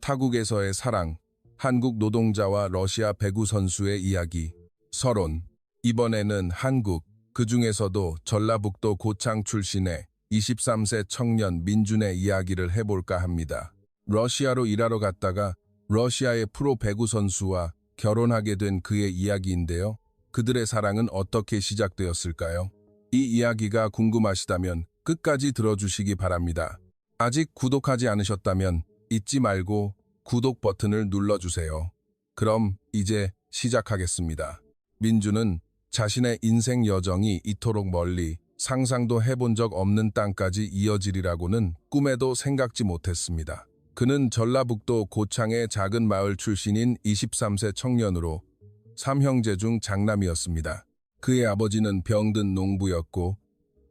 타국에서의 사랑, 한국 노동자와 러시아 배구 선수의 이야기, 서론. 이번에는 한국, 그중에서도 전라북도 고창 출신의 23세 청년 민준의 이야기를 해볼까 합니다. 러시아로 일하러 갔다가 러시아의 프로 배구 선수와 결혼하게 된 그의 이야기인데요. 그들의 사랑은 어떻게 시작되었을까요? 이 이야기가 궁금하시다면 끝까지 들어주시기 바랍니다. 아직 구독하지 않으셨다면 잊지 말고 구독 버튼을 눌러주세요. 그럼 이제 시작하겠습니다. 민준은 자신의 인생 여정이 이토록 멀리 상상도 해본 적 없는 땅까지 이어지리라고는 꿈에도 생각지 못했습니다. 그는 전라북도 고창의 작은 마을 출신인 23세 청년으로 3형제 중 장남이었습니다. 그의 아버지는 병든 농부였고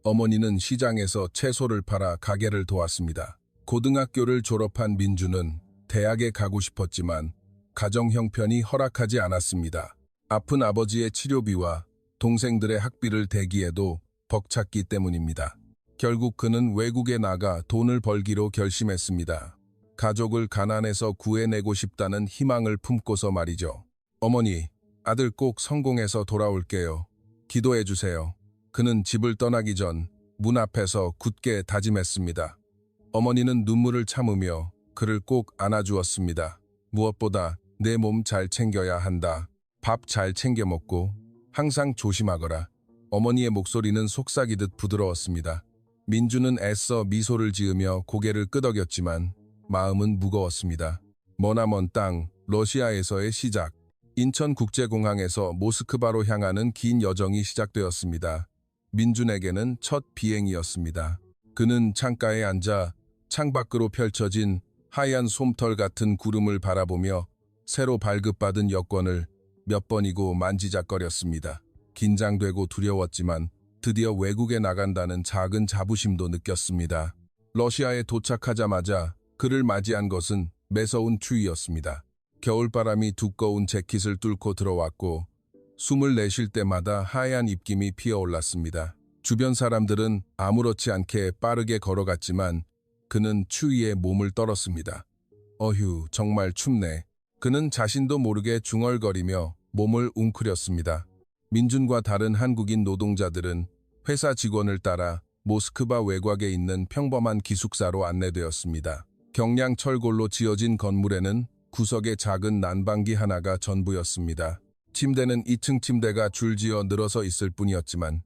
어머니는 시장에서 채소를 팔아 가게를 도왔습니다. 고등학교를 졸업한 민준은 대학에 가고 싶었지만 가정 형편이 허락하지 않았습니다. 아픈 아버지의 치료비와 동생들의 학비를 대기에도 벅찼기 때문입니다. 결국 그는 외국에 나가 돈을 벌기로 결심했습니다. 가족을 가난에서 구해내고 싶다는 희망을 품고서 말이죠. 어머니, 아들 꼭 성공해서 돌아올게요. 기도해주세요. 그는 집을 떠나기 전 문 앞에서 굳게 다짐했습니다. 어머니는 눈물을 참으며 그를 꼭 안아주었습니다. 무엇보다 내 몸 잘 챙겨야 한다. 밥 잘 챙겨 먹고 항상 조심하거라. 어머니의 목소리는 속삭이듯 부드러웠습니다. 민준은 애써 미소를 지으며 고개를 끄덕였지만 마음은 무거웠습니다. 머나먼 땅, 러시아에서의 시작. 인천국제공항에서 모스크바로 향하는 긴 여정이 시작되었습니다. 민준에게는 첫 비행이었습니다. 그는 창가에 앉아 창밖으로 펼쳐진 하얀 솜털 같은 구름을 바라보며 새로 발급받은 여권을 몇 번이고 만지작거렸습니다. 긴장되고 두려웠지만 드디어 외국에 나간다는 작은 자부심도 느꼈습니다. 러시아에 도착하자마자 그를 맞이한 것은 매서운 추위였습니다. 겨울바람이 두꺼운 재킷을 뚫고 들어왔고 숨을 내쉴 때마다 하얀 입김이 피어올랐습니다. 주변 사람들은 아무렇지 않게 빠르게 걸어갔지만 그는 추위에 몸을 떨었습니다. 어휴, 정말 춥네. 그는 자신도 모르게 중얼거리며 몸을 웅크렸습니다. 민준과 다른 한국인 노동자들은 회사 직원을 따라 모스크바 외곽에 있는 평범한 기숙사로 안내되었습니다. 경량 철골로 지어진 건물에는 구석에 작은 난방기 하나가 전부였습니다. 침대는 2층 침대가 줄지어 늘어서 있을 뿐이었지만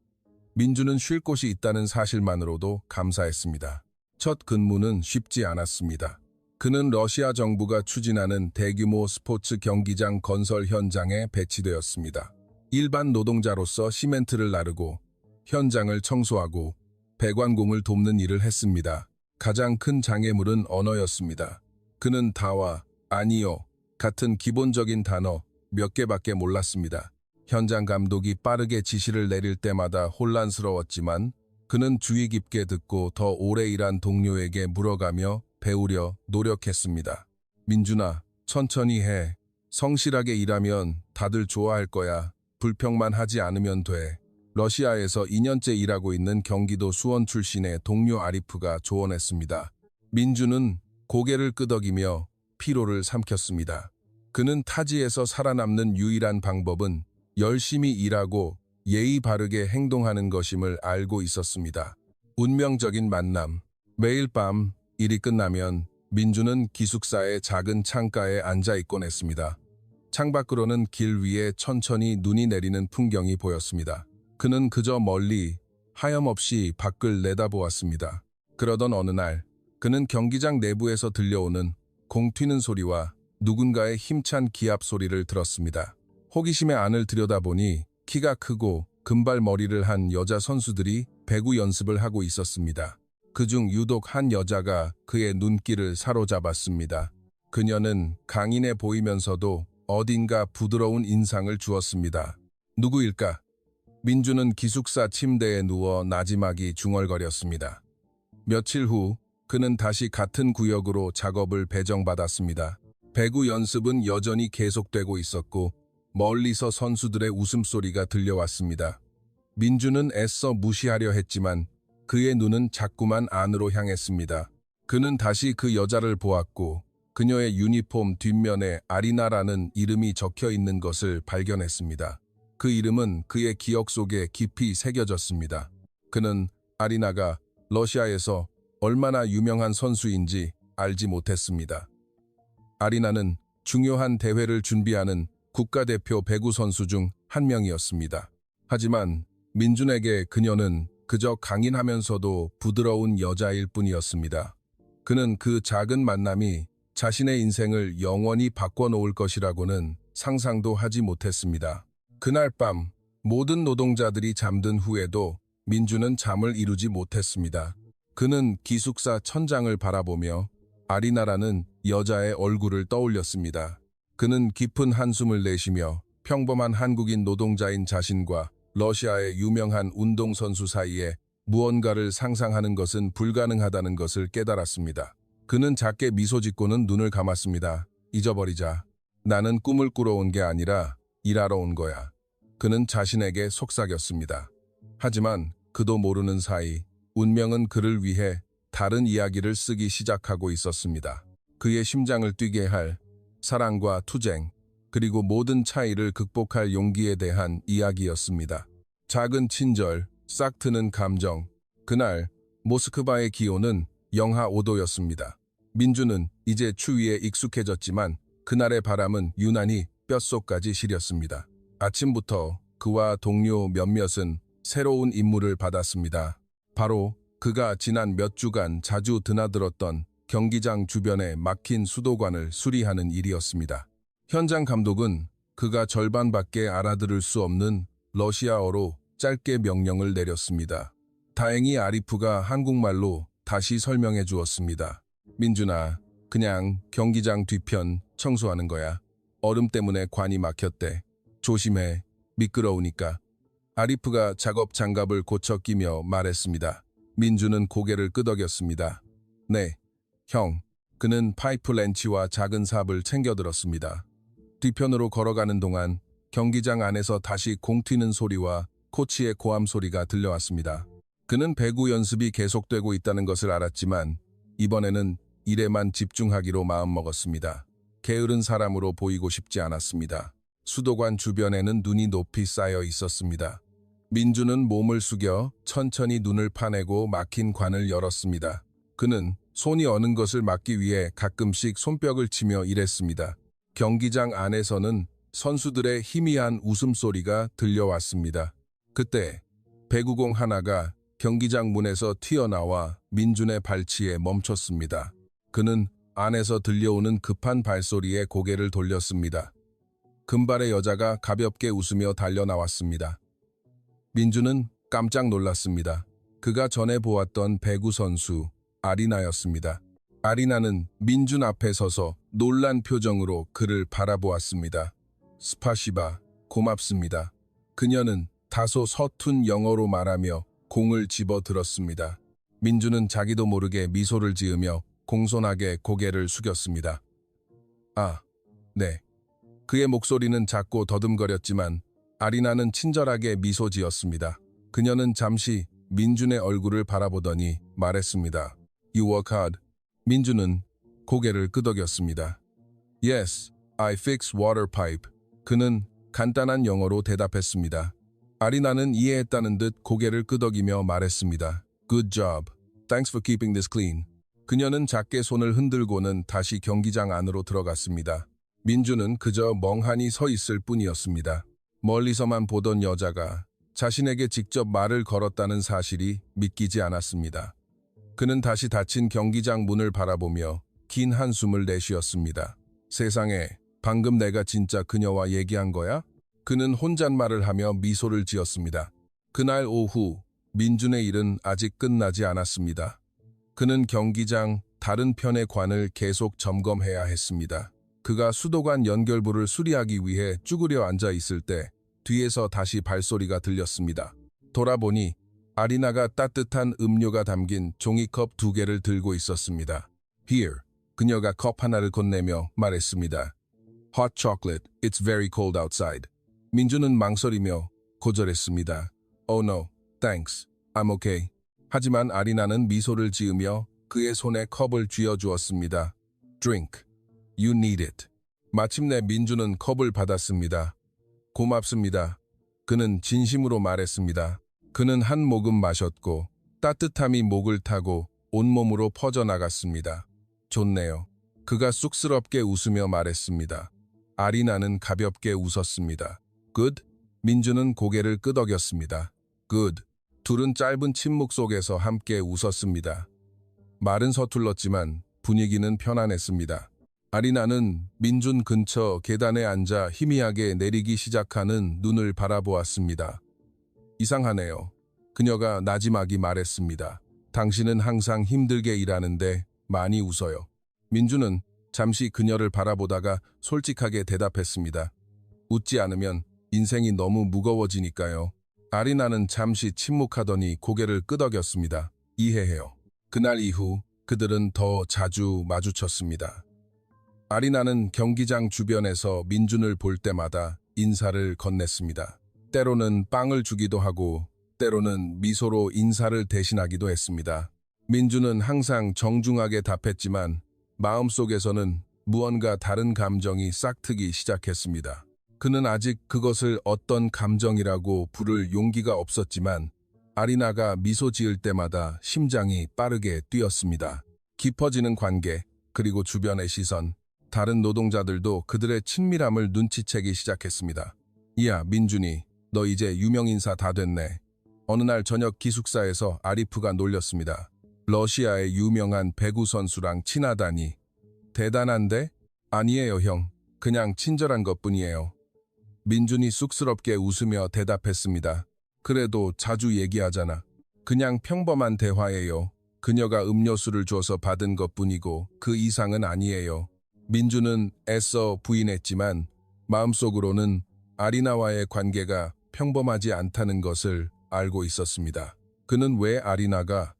민준은 쉴 곳이 있다는 사실만으로도 감사했습니다. 첫 근무는 쉽지 않았습니다. 그는 러시아 정부가 추진하는 대규모 스포츠 경기장 건설 현장에 배치되었습니다. 일반 노동자로서 시멘트를 나르고 현장을 청소하고 배관공을 돕는 일을 했습니다. 가장 큰 장애물은 언어였습니다. 그는 다와 아니요 같은 기본적인 단어 몇 개밖에 몰랐습니다. 현장 감독이 빠르게 지시를 내릴 때마다 혼란스러웠지만 그는 주의 깊게 듣고 더 오래 일한 동료에게 물어가며 배우려 노력했습니다. 민준아, 천천히 해. 성실하게 일하면 다들 좋아할 거야. 불평만 하지 않으면 돼. 러시아에서 2년째 일하고 있는 경기도 수원 출신의 동료 아리프가 조언했습니다. 민준은 고개를 끄덕이며 피로를 삼켰습니다. 그는 타지에서 살아남는 유일한 방법은 열심히 일하고 예의 바르게 행동하는 것임을 알고 있었습니다. 운명적인 만남. 매일 밤 일이 끝나면 민준은 기숙사의 작은 창가에 앉아 있곤 했습니다. 창밖으로는 길 위에 천천히 눈이 내리는 풍경이 보였습니다. 그는 그저 멀리 하염없이 밖을 내다보았습니다. 그러던 어느 날 그는 경기장 내부에서 들려오는 공 튀는 소리와 누군가의 힘찬 기합 소리를 들었습니다. 호기심에 안을 들여다보니 키가 크고 금발머리를 한 여자 선수들이 배구 연습을 하고 있었습니다. 그중 유독 한 여자가 그의 눈길을 사로잡았습니다. 그녀는 강인해 보이면서도 어딘가 부드러운 인상을 주었습니다. 누구일까? 민준은 기숙사 침대에 누워 나지막이 중얼거렸습니다. 며칠 후 그는 다시 같은 구역으로 작업을 배정받았습니다. 배구 연습은 여전히 계속되고 있었고 멀리서 선수들의 웃음소리가 들려왔습니다. 민준은 애써 무시하려 했지만 그의 눈은 자꾸만 안으로 향했습니다. 그는 다시 그 여자를 보았고 그녀의 유니폼 뒷면에 아리나라는 이름이 적혀 있는 것을 발견했습니다. 그 이름은 그의 기억 속에 깊이 새겨졌습니다. 그는 아리나가 러시아에서 얼마나 유명한 선수인지 알지 못했습니다. 아리나는 중요한 대회를 준비하는 국가대표 배구 선수 중 한 명이었습니다. 하지만 민준에게 그녀는 그저 강인하면서도 부드러운 여자일 뿐이었습니다. 그는 그 작은 만남이 자신의 인생을 영원히 바꿔놓을 것이라고는 상상도 하지 못했습니다. 그날 밤 모든 노동자들이 잠든 후에도 민준은 잠을 이루지 못했습니다. 그는 기숙사 천장을 바라보며 아리나라는 여자의 얼굴을 떠올렸습니다. 그는 깊은 한숨을 내쉬며 평범한 한국인 노동자인 자신과 러시아의 유명한 운동선수 사이에 무언가를 상상하는 것은 불가능하다는 것을 깨달았습니다. 그는 작게 미소 짓고는 눈을 감았습니다. 잊어버리자. 나는 꿈을 꾸러 온 게 아니라 일하러 온 거야. 그는 자신에게 속삭였습니다. 하지만 그도 모르는 사이 운명은 그를 위해 다른 이야기를 쓰기 시작하고 있었습니다. 그의 심장을 뛰게 할 사랑과 투쟁, 그리고 모든 차이를 극복할 용기에 대한 이야기였습니다. 작은 친절, 싹 트는 감정. 그날 모스크바의 기온은 영하 5도였습니다. 민주는 이제 추위에 익숙해졌지만 그날의 바람은 유난히 뼛속까지 시렸습니다. 아침부터 그와 동료 몇몇은 새로운 임무를 받았습니다. 바로 그가 지난 몇 주간 자주 드나들었던 경기장 주변의 막힌 수도관을 수리하는 일이었습니다. 현장 감독은 그가 절반밖에 알아들을 수 없는 러시아어로 짧게 명령을 내렸습니다. 다행히 아리프가 한국말로 다시 설명해 주었습니다. 민준아, 그냥 경기장 뒤편 청소하는 거야. 얼음 때문에 관이 막혔대. 조심해. 미끄러우니까. 아리프가 작업 장갑을 고쳐 끼며 말했습니다. 민준은 고개를 끄덕였습니다. 네, 형. 그는 파이프 렌치와 작은 삽을 챙겨들었습니다. 뒤편으로 걸어가는 동안 경기장 안에서 다시 공 튀는 소리와 코치의 고함 소리가 들려왔습니다. 그는 배구 연습이 계속되고 있다는 것을 알았지만 이번에는 일에만 집중하기로 마음먹었습니다. 게으른 사람으로 보이고 싶지 않았습니다. 수도관 주변에는 눈이 높이 쌓여 있었습니다. 민주는 몸을 숙여 천천히 눈을 파내고 막힌 관을 열었습니다. 그는 손이 어는 것을 막기 위해 가끔씩 손뼉을 치며 일했습니다. 경기장 안에서는 선수들의 희미한 웃음소리가 들려왔습니다. 그때 배구공 하나가 경기장 문에서 튀어나와 민준의 발치에 멈췄습니다. 그는 안에서 들려오는 급한 발소리에 고개를 돌렸습니다. 금발의 여자가 가볍게 웃으며 달려나왔습니다. 민준은 깜짝 놀랐습니다. 그가 전에 보았던 배구 선수 아리나였습니다. 아리나는 민준 앞에 서서 놀란 표정으로 그를 바라보았습니다. 스파시바, 고맙습니다. 그녀는 다소 서툰 영어로 말하며 공을 집어들었습니다. 민준은 자기도 모르게 미소를 지으며 공손하게 고개를 숙였습니다. 아, 네. 그의 목소리는 작고 더듬거렸지만 아리나는 친절하게 미소 지었습니다. 그녀는 잠시 민준의 얼굴을 바라보더니 말했습니다. You work hard. 민준은 고개를 끄덕였습니다. Yes, I fix water pipe. 그는 간단한 영어로 대답했습니다. 아리나는 이해했다는 듯 고개를 끄덕이며 말했습니다. Good job. Thanks for keeping this clean. 그녀는 작게 손을 흔들고는 다시 경기장 안으로 들어갔습니다. 민준은 그저 멍하니 서 있을 뿐이었습니다. 멀리서만 보던 여자가 자신에게 직접 말을 걸었다는 사실이 믿기지 않았습니다. 그는 다시 닫힌 경기장 문을 바라보며 긴 한숨을 내쉬었습니다. 세상에, 방금 내가 진짜 그녀와 얘기한 거야? 그는 혼잣말을 하며 미소를 지었습니다. 그날 오후, 민준의 일은 아직 끝나지 않았습니다. 그는 경기장 다른 편의 관을 계속 점검해야 했습니다. 그가 수도관 연결부를 수리하기 위해 쭈그려 앉아 있을 때 뒤에서 다시 발소리가 들렸습니다. 돌아보니 아리나가 따뜻한 음료가 담긴 종이컵 2개를 들고 있었습니다. Here, 그녀가 컵 하나를 건네며 말했습니다. Hot chocolate, it's very cold outside. 민준은 망설이며 거절했습니다. Oh no, thanks, I'm okay. 하지만 아리나는 미소를 지으며 그의 손에 컵을 쥐어주었습니다. Drink. You need it. 마침내 민주는 컵을 받았습니다. 고맙습니다. 그는 진심으로 말했습니다. 그는 한 모금 마셨고 따뜻함이 목을 타고 온몸으로 퍼져나갔습니다. 좋네요. 그가 쑥스럽게 웃으며 말했습니다. 아리나는 가볍게 웃었습니다. Good? 민주는 고개를 끄덕였습니다. Good. 둘은 짧은 침묵 속에서 함께 웃었습니다. 말은 서툴렀지만 분위기는 편안했습니다. 아리나는 민준 근처 계단에 앉아 희미하게 내리기 시작하는 눈을 바라보았습니다. 이상하네요. 그녀가 나지막이 말했습니다. 당신은 항상 힘들게 일하는데 많이 웃어요. 민준은 잠시 그녀를 바라보다가 솔직하게 대답했습니다. 웃지 않으면 인생이 너무 무거워지니까요. 아리나는 잠시 침묵하더니 고개를 끄덕였습니다. 이해해요. 그날 이후 그들은 더 자주 마주쳤습니다. 아리나는 경기장 주변에서 민준을 볼 때마다 인사를 건넸습니다. 때로는 빵을 주기도 하고 때로는 미소로 인사를 대신하기도 했습니다. 민준은 항상 정중하게 답했지만 마음속에서는 무언가 다른 감정이 싹트기 시작했습니다. 그는 아직 그것을 어떤 감정이라고 부를 용기가 없었지만 아리나가 미소 지을 때마다 심장이 빠르게 뛰었습니다. 깊어지는 관계, 그리고 주변의 시선, 다른 노동자들도 그들의 친밀함을 눈치채기 시작했습니다. 이야, 민준이, 너 이제 유명인사 다 됐네. 어느 날 저녁 기숙사에서 아리프가 놀렸습니다. 러시아의 유명한 배구 선수랑 친하다니. 대단한데? 아니에요, 형. 그냥 친절한 것뿐이에요. 민준이 쑥스럽게 웃으며 대답했습니다. 그래도 자주 얘기하잖아. 그냥 평범한 대화예요. 그녀가 음료수를 줘서 받은 것뿐이고 그 이상은 아니에요. 민준은 애써 부인했지만 마음속으로는 아리나와의 관계가 평범하지 않다는 것을 알고 있었습니다. 그는 왜 아리나가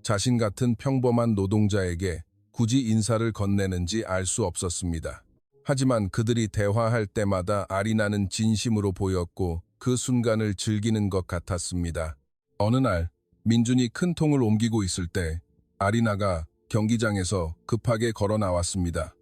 자신 같은 평범한 노동자에게 굳이 인사를 건네는지 알 수 없었습니다. 하지만 그들이 대화할 때마다 아리나는 진심으로 보였고 그 순간을 즐기는 것 같았습니다. 어느 날 민준이 큰 통을 옮기고 있을 때 아리나가 경기장에서 급하게 걸어 나왔습니다.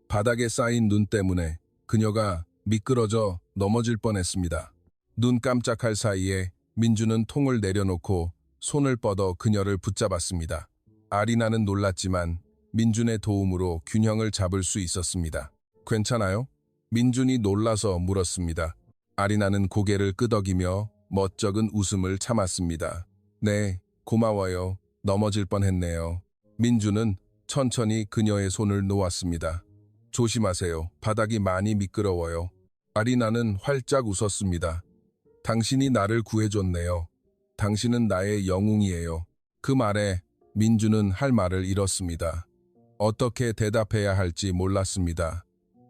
바닥에 쌓인 눈 때문에 그녀가 미끄러져 넘어질 뻔했습니다. 눈 깜짝할 사이에 민준은 통을 내려놓고 손을 뻗어 그녀를 붙잡았습니다. 아리나는 놀랐지만 민준의 도움으로 균형을 잡을 수 있었습니다. 괜찮아요? 민준이 놀라서 물었습니다. 아리나는 고개를 끄덕이며 멋쩍은 웃음을 참았습니다. 네, 고마워요. 넘어질 뻔했네요. 민준은 천천히 그녀의 손을 놓았습니다. 조심하세요. 바닥이 많이 미끄러워요. 아리나는 활짝 웃었습니다. 당신이 나를 구해줬네요. 당신은 나의 영웅이에요. 그 말에 민준은 할 말을 잃었습니다. 어떻게 대답해야 할지 몰랐습니다.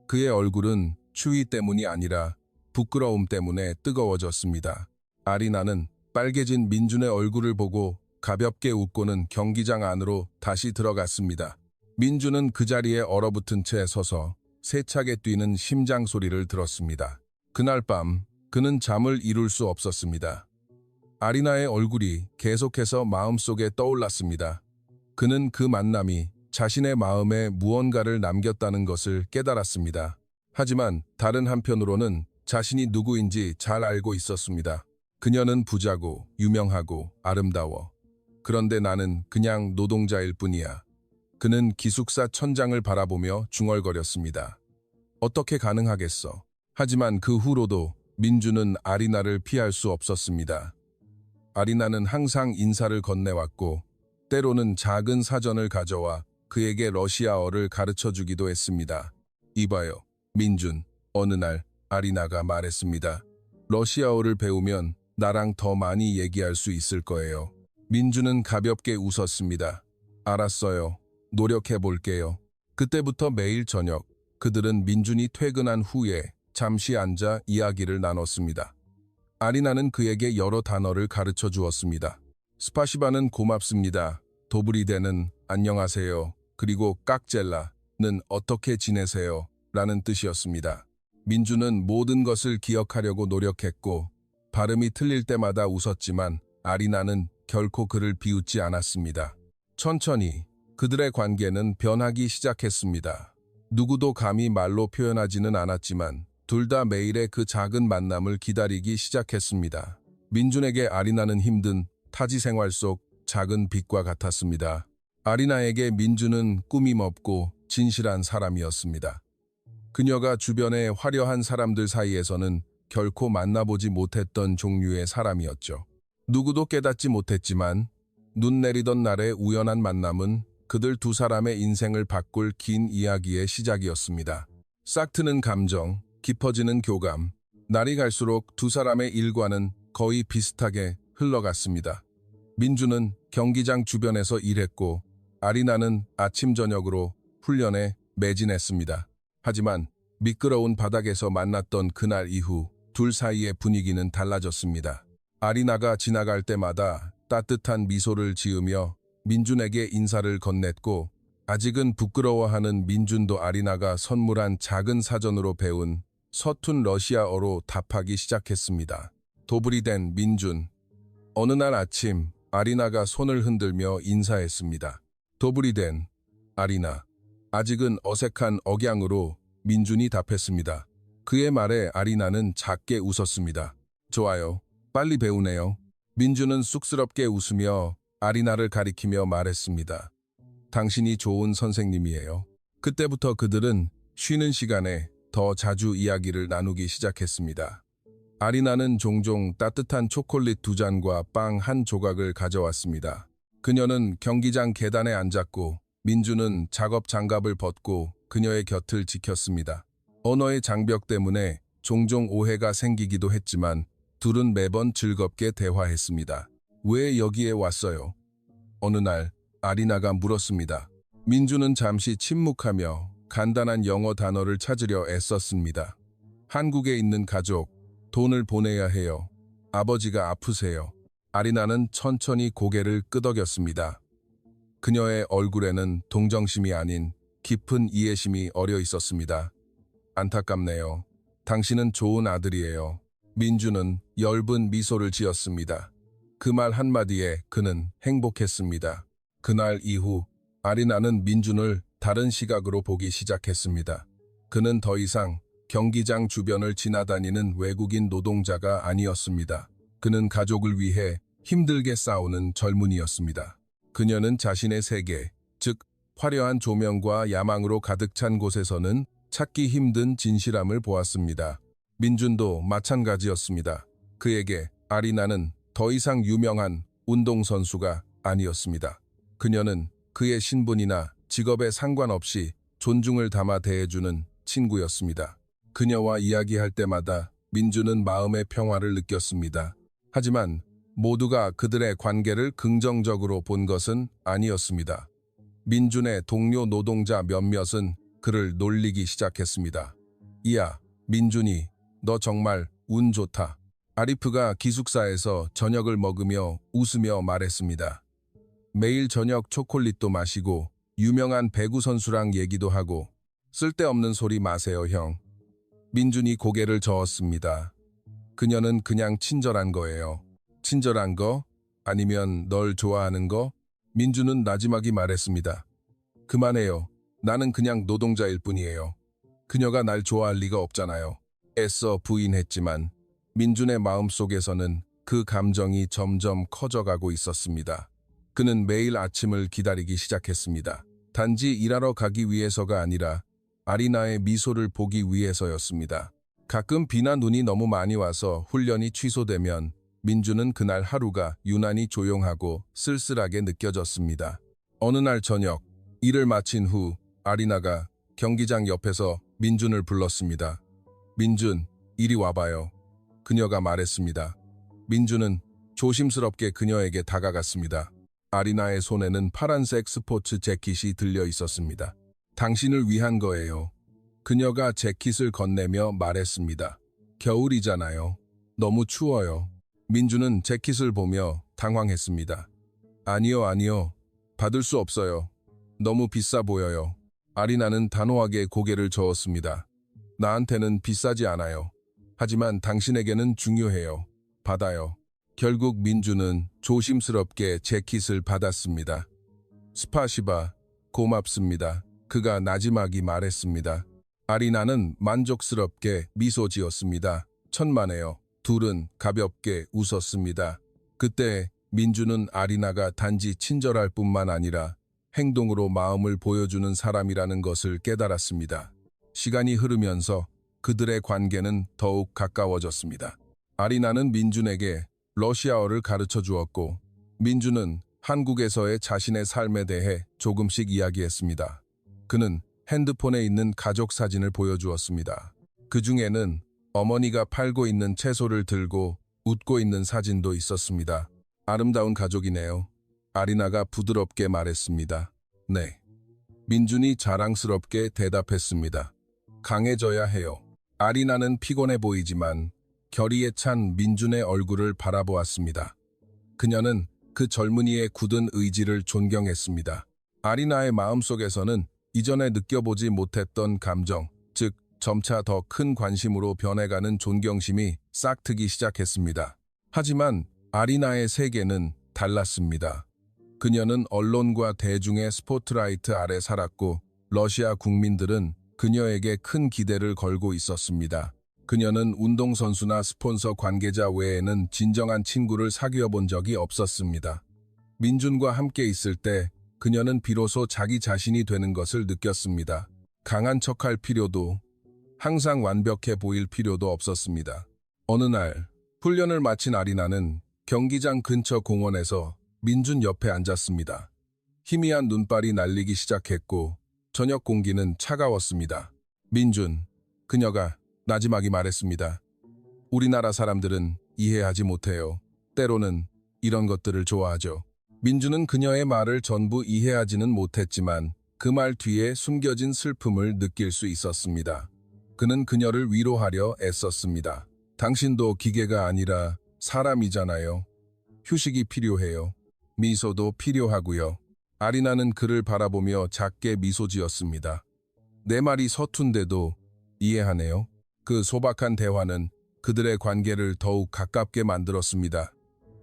그의 얼굴은 추위 때문이 아니라 부끄러움 때문에 뜨거워졌습니다. 아리나는 빨개진 민준의 얼굴을 보고 가볍게 웃고는 경기장 안으로 다시 들어갔습니다. 민준은 그 자리에 얼어붙은 채 서서 세차게 뛰는 심장 소리를 들었습니다. 그날 밤 그는 잠을 이룰 수 없었습니다. 아리나의 얼굴이 계속해서 마음속에 떠올랐습니다. 그는 그 만남이 자신의 마음에 무언가를 남겼다는 것을 깨달았습니다. 하지만 다른 한편으로는 자신이 누구인지 잘 알고 있었습니다. 그녀는 부자고 유명하고 아름다워. 그런데 나는 그냥 노동자일 뿐이야. 그는 기숙사 천장을 바라보며 중얼거렸습니다. 어떻게 가능하겠어? 하지만 그 후로도 민준은 아리나를 피할 수 없었습니다. 아리나는 항상 인사를 건네왔고 때로는 작은 사전을 가져와 그에게 러시아어를 가르쳐주기도 했습니다. 이봐요, 민준. 어느 날 아리나가 말했습니다. 러시아어를 배우면 나랑 더 많이 얘기할 수 있을 거예요. 민준은 가볍게 웃었습니다. 알았어요. 노력해볼게요. 그때부터 매일 저녁 그들은 민준이 퇴근한 후에 잠시 앉아 이야기를 나눴습니다. 아리나는 그에게 여러 단어를 가르쳐 주었습니다. 스파시바는 고맙습니다. 도브리데는 안녕하세요. 그리고 깍젤라는 어떻게 지내세요? 라는 뜻이었습니다. 민준은 모든 것을 기억하려고 노력했고 발음이 틀릴 때마다 웃었지만 아리나는 결코 그를 비웃지 않았습니다. 천천히 그들의 관계는 변하기 시작했습니다. 누구도 감히 말로 표현하지는 않았지만 둘 다 매일의 그 작은 만남을 기다리기 시작했습니다. 민준에게 아리나는 힘든 타지 생활 속 작은 빛과 같았습니다. 아리나에게 민준은 꾸밈 없고 진실한 사람이었습니다. 그녀가 주변의 화려한 사람들 사이에서는 결코 만나보지 못했던 종류의 사람이었죠. 누구도 깨닫지 못했지만 눈 내리던 날의 우연한 만남은 그들 두 사람의 인생을 바꿀 긴 이야기의 시작이었습니다. 싹트는 감정, 깊어지는 교감, 날이 갈수록 두 사람의 일과는 거의 비슷하게 흘러갔습니다. 민주는 경기장 주변에서 일했고 아리나는 아침 저녁으로 훈련에 매진했습니다. 하지만 미끄러운 바닥에서 만났던 그날 이후 둘 사이의 분위기는 달라졌습니다. 아리나가 지나갈 때마다 따뜻한 미소를 지으며 민준에게 인사를 건넸고 아직은 부끄러워하는 민준도 아리나가 선물한 작은 사전으로 배운 서툰 러시아어로 답하기 시작했습니다. 도불이 된 민준. 어느 날 아침 아리나가 손을 흔들며 인사했습니다. 도불이 된 아리나. 아직은 어색한 억양으로 민준이 답했습니다. 그의 말에 아리나는 작게 웃었습니다. 좋아요. 빨리 배우네요. 민준은 쑥스럽게 웃으며 아리나를 가리키며 말했습니다. 당신이 좋은 선생님이에요. 그때부터 그들은 쉬는 시간에 더 자주 이야기를 나누기 시작했습니다. 아리나는 종종 따뜻한 초콜릿 2잔과 빵 1조각을 가져왔습니다. 그녀는 경기장 계단에 앉았고 민준은 작업 장갑을 벗고 그녀의 곁을 지켰습니다. 언어의 장벽 때문에 종종 오해가 생기기도 했지만 둘은 매번 즐겁게 대화했습니다. 왜 여기에 왔어요? 어느 날 아리나가 물었습니다. 민준은 잠시 침묵하며 간단한 영어 단어를 찾으려 애썼습니다. 한국에 있는 가족, 돈을 보내야 해요. 아버지가 아프세요. 아리나는 천천히 고개를 끄덕였습니다. 그녀의 얼굴에는 동정심이 아닌 깊은 이해심이 어려 있었습니다. 안타깝네요. 당신은 좋은 아들이에요. 민준은 엷은 미소를 지었습니다. 그 말 한마디에 그는 행복했습니다. 그날 이후 아리나는 민준을 다른 시각으로 보기 시작했습니다. 그는 더 이상 경기장 주변을 지나다니는 외국인 노동자가 아니었습니다. 그는 가족을 위해 힘들게 싸우는 젊은이였습니다. 그녀는 자신의 세계, 즉 화려한 조명과 야망으로 가득 찬 곳에서는 찾기 힘든 진실함을 보았습니다. 민준도 마찬가지였습니다. 그에게 아리나는 더 이상 유명한 운동선수가 아니었습니다. 그녀는 그의 신분이나 직업에 상관없이 존중을 담아 대해주는 친구였습니다. 그녀와 이야기할 때마다 민준은 마음의 평화를 느꼈습니다. 하지만 모두가 그들의 관계를 긍정적으로 본 것은 아니었습니다. 민준의 동료 노동자 몇몇은 그를 놀리기 시작했습니다. 이야, 민준이, 너 정말 운 좋다. 아리프가 기숙사에서 저녁을 먹으며 웃으며 말했습니다. 매일 저녁 초콜릿도 마시고 유명한 배구 선수랑 얘기도 하고 쓸데없는 소리 마세요, 형. 민준이 고개를 저었습니다. 그녀는 그냥 친절한 거예요. 친절한 거? 아니면 널 좋아하는 거? 민준은 나지막이 말했습니다. 그만해요. 나는 그냥 노동자일 뿐이에요. 그녀가 날 좋아할 리가 없잖아요. 애써 부인했지만 민준의 마음속에서는 그 감정이 점점 커져가고 있었습니다. 그는 매일 아침을 기다리기 시작했습니다. 단지 일하러 가기 위해서가 아니라 아리나의 미소를 보기 위해서였습니다. 가끔 비나 눈이 너무 많이 와서 훈련이 취소되면 민준은 그날 하루가 유난히 조용하고 쓸쓸하게 느껴졌습니다. 어느 날 저녁, 일을 마친 후 아리나가 경기장 옆에서 민준을 불렀습니다. 민준, 이리 와봐요. 그녀가 말했습니다. 민준은 조심스럽게 그녀에게 다가갔습니다. 아리나의 손에는 파란색 스포츠 재킷이 들려 있었습니다. 당신을 위한 거예요. 그녀가 재킷을 건네며 말했습니다. 겨울이잖아요. 너무 추워요. 민준은 재킷을 보며 당황했습니다. 아니요. 받을 수 없어요. 너무 비싸 보여요. 아리나는 단호하게 고개를 저었습니다. 나한테는 비싸지 않아요. 하지만 당신에게는 중요해요. 받아요. 결국 민준은 조심스럽게 재킷을 받았습니다. 스파시바, 고맙습니다. 그가 나지막이 말했습니다. 아리나는 만족스럽게 미소 지었습니다. 천만에요. 둘은 가볍게 웃었습니다. 그때 민주는 아리나가 단지 친절할 뿐만 아니라 행동으로 마음을 보여주는 사람이라는 것을 깨달았습니다. 시간이 흐르면서 그들의 관계는 더욱 가까워졌습니다. 아리나는 민준에게 러시아어를 가르쳐 주었고, 민준은 한국에서의 자신의 삶에 대해 조금씩 이야기했습니다. 그는 핸드폰에 있는 가족 사진을 보여주었습니다. 그 중에는 어머니가 팔고 있는 채소를 들고 웃고 있는 사진도 있었습니다. 아름다운 가족이네요. 아리나가 부드럽게 말했습니다. 네. 민준이 자랑스럽게 대답했습니다. 강해져야 해요. 아리나는 피곤해 보이지만 결의에 찬 민준의 얼굴을 바라보았습니다. 그녀는 그 젊은이의 굳은 의지를 존경했습니다. 아리나의 마음속에서는 이전에 느껴보지 못했던 감정, 즉 점차 더 큰 관심으로 변해가는 존경심이 싹트기 시작했습니다. 하지만 아리나의 세계는 달랐습니다. 그녀는 언론과 대중의 스포트라이트 아래 살았고, 러시아 국민들은 그녀에게 큰 기대를 걸고 있었습니다. 그녀는 운동선수나 스폰서 관계자 외에는 진정한 친구를 사귀어 본 적이 없었습니다. 민준과 함께 있을 때 그녀는 비로소 자기 자신이 되는 것을 느꼈습니다. 강한 척할 필요도, 항상 완벽해 보일 필요도 없었습니다. 어느 날 훈련을 마친 아리나는 경기장 근처 공원에서 민준 옆에 앉았습니다. 희미한 눈발이 날리기 시작했고 저녁 공기는 차가웠습니다. 민준, 그녀가 나지막이 말했습니다. 우리나라 사람들은 이해하지 못해요. 때로는 이런 것들을 좋아하죠. 민준은 그녀의 말을 전부 이해하지는 못했지만 그 말 뒤에 숨겨진 슬픔을 느낄 수 있었습니다. 그는 그녀를 위로하려 애썼습니다. 당신도 기계가 아니라 사람이잖아요. 휴식이 필요해요. 미소도 필요하고요. 아리나는 그를 바라보며 작게 미소 지었습니다. 내 말이 서툰데도 이해하네요. 그 소박한 대화는 그들의 관계를 더욱 가깝게 만들었습니다.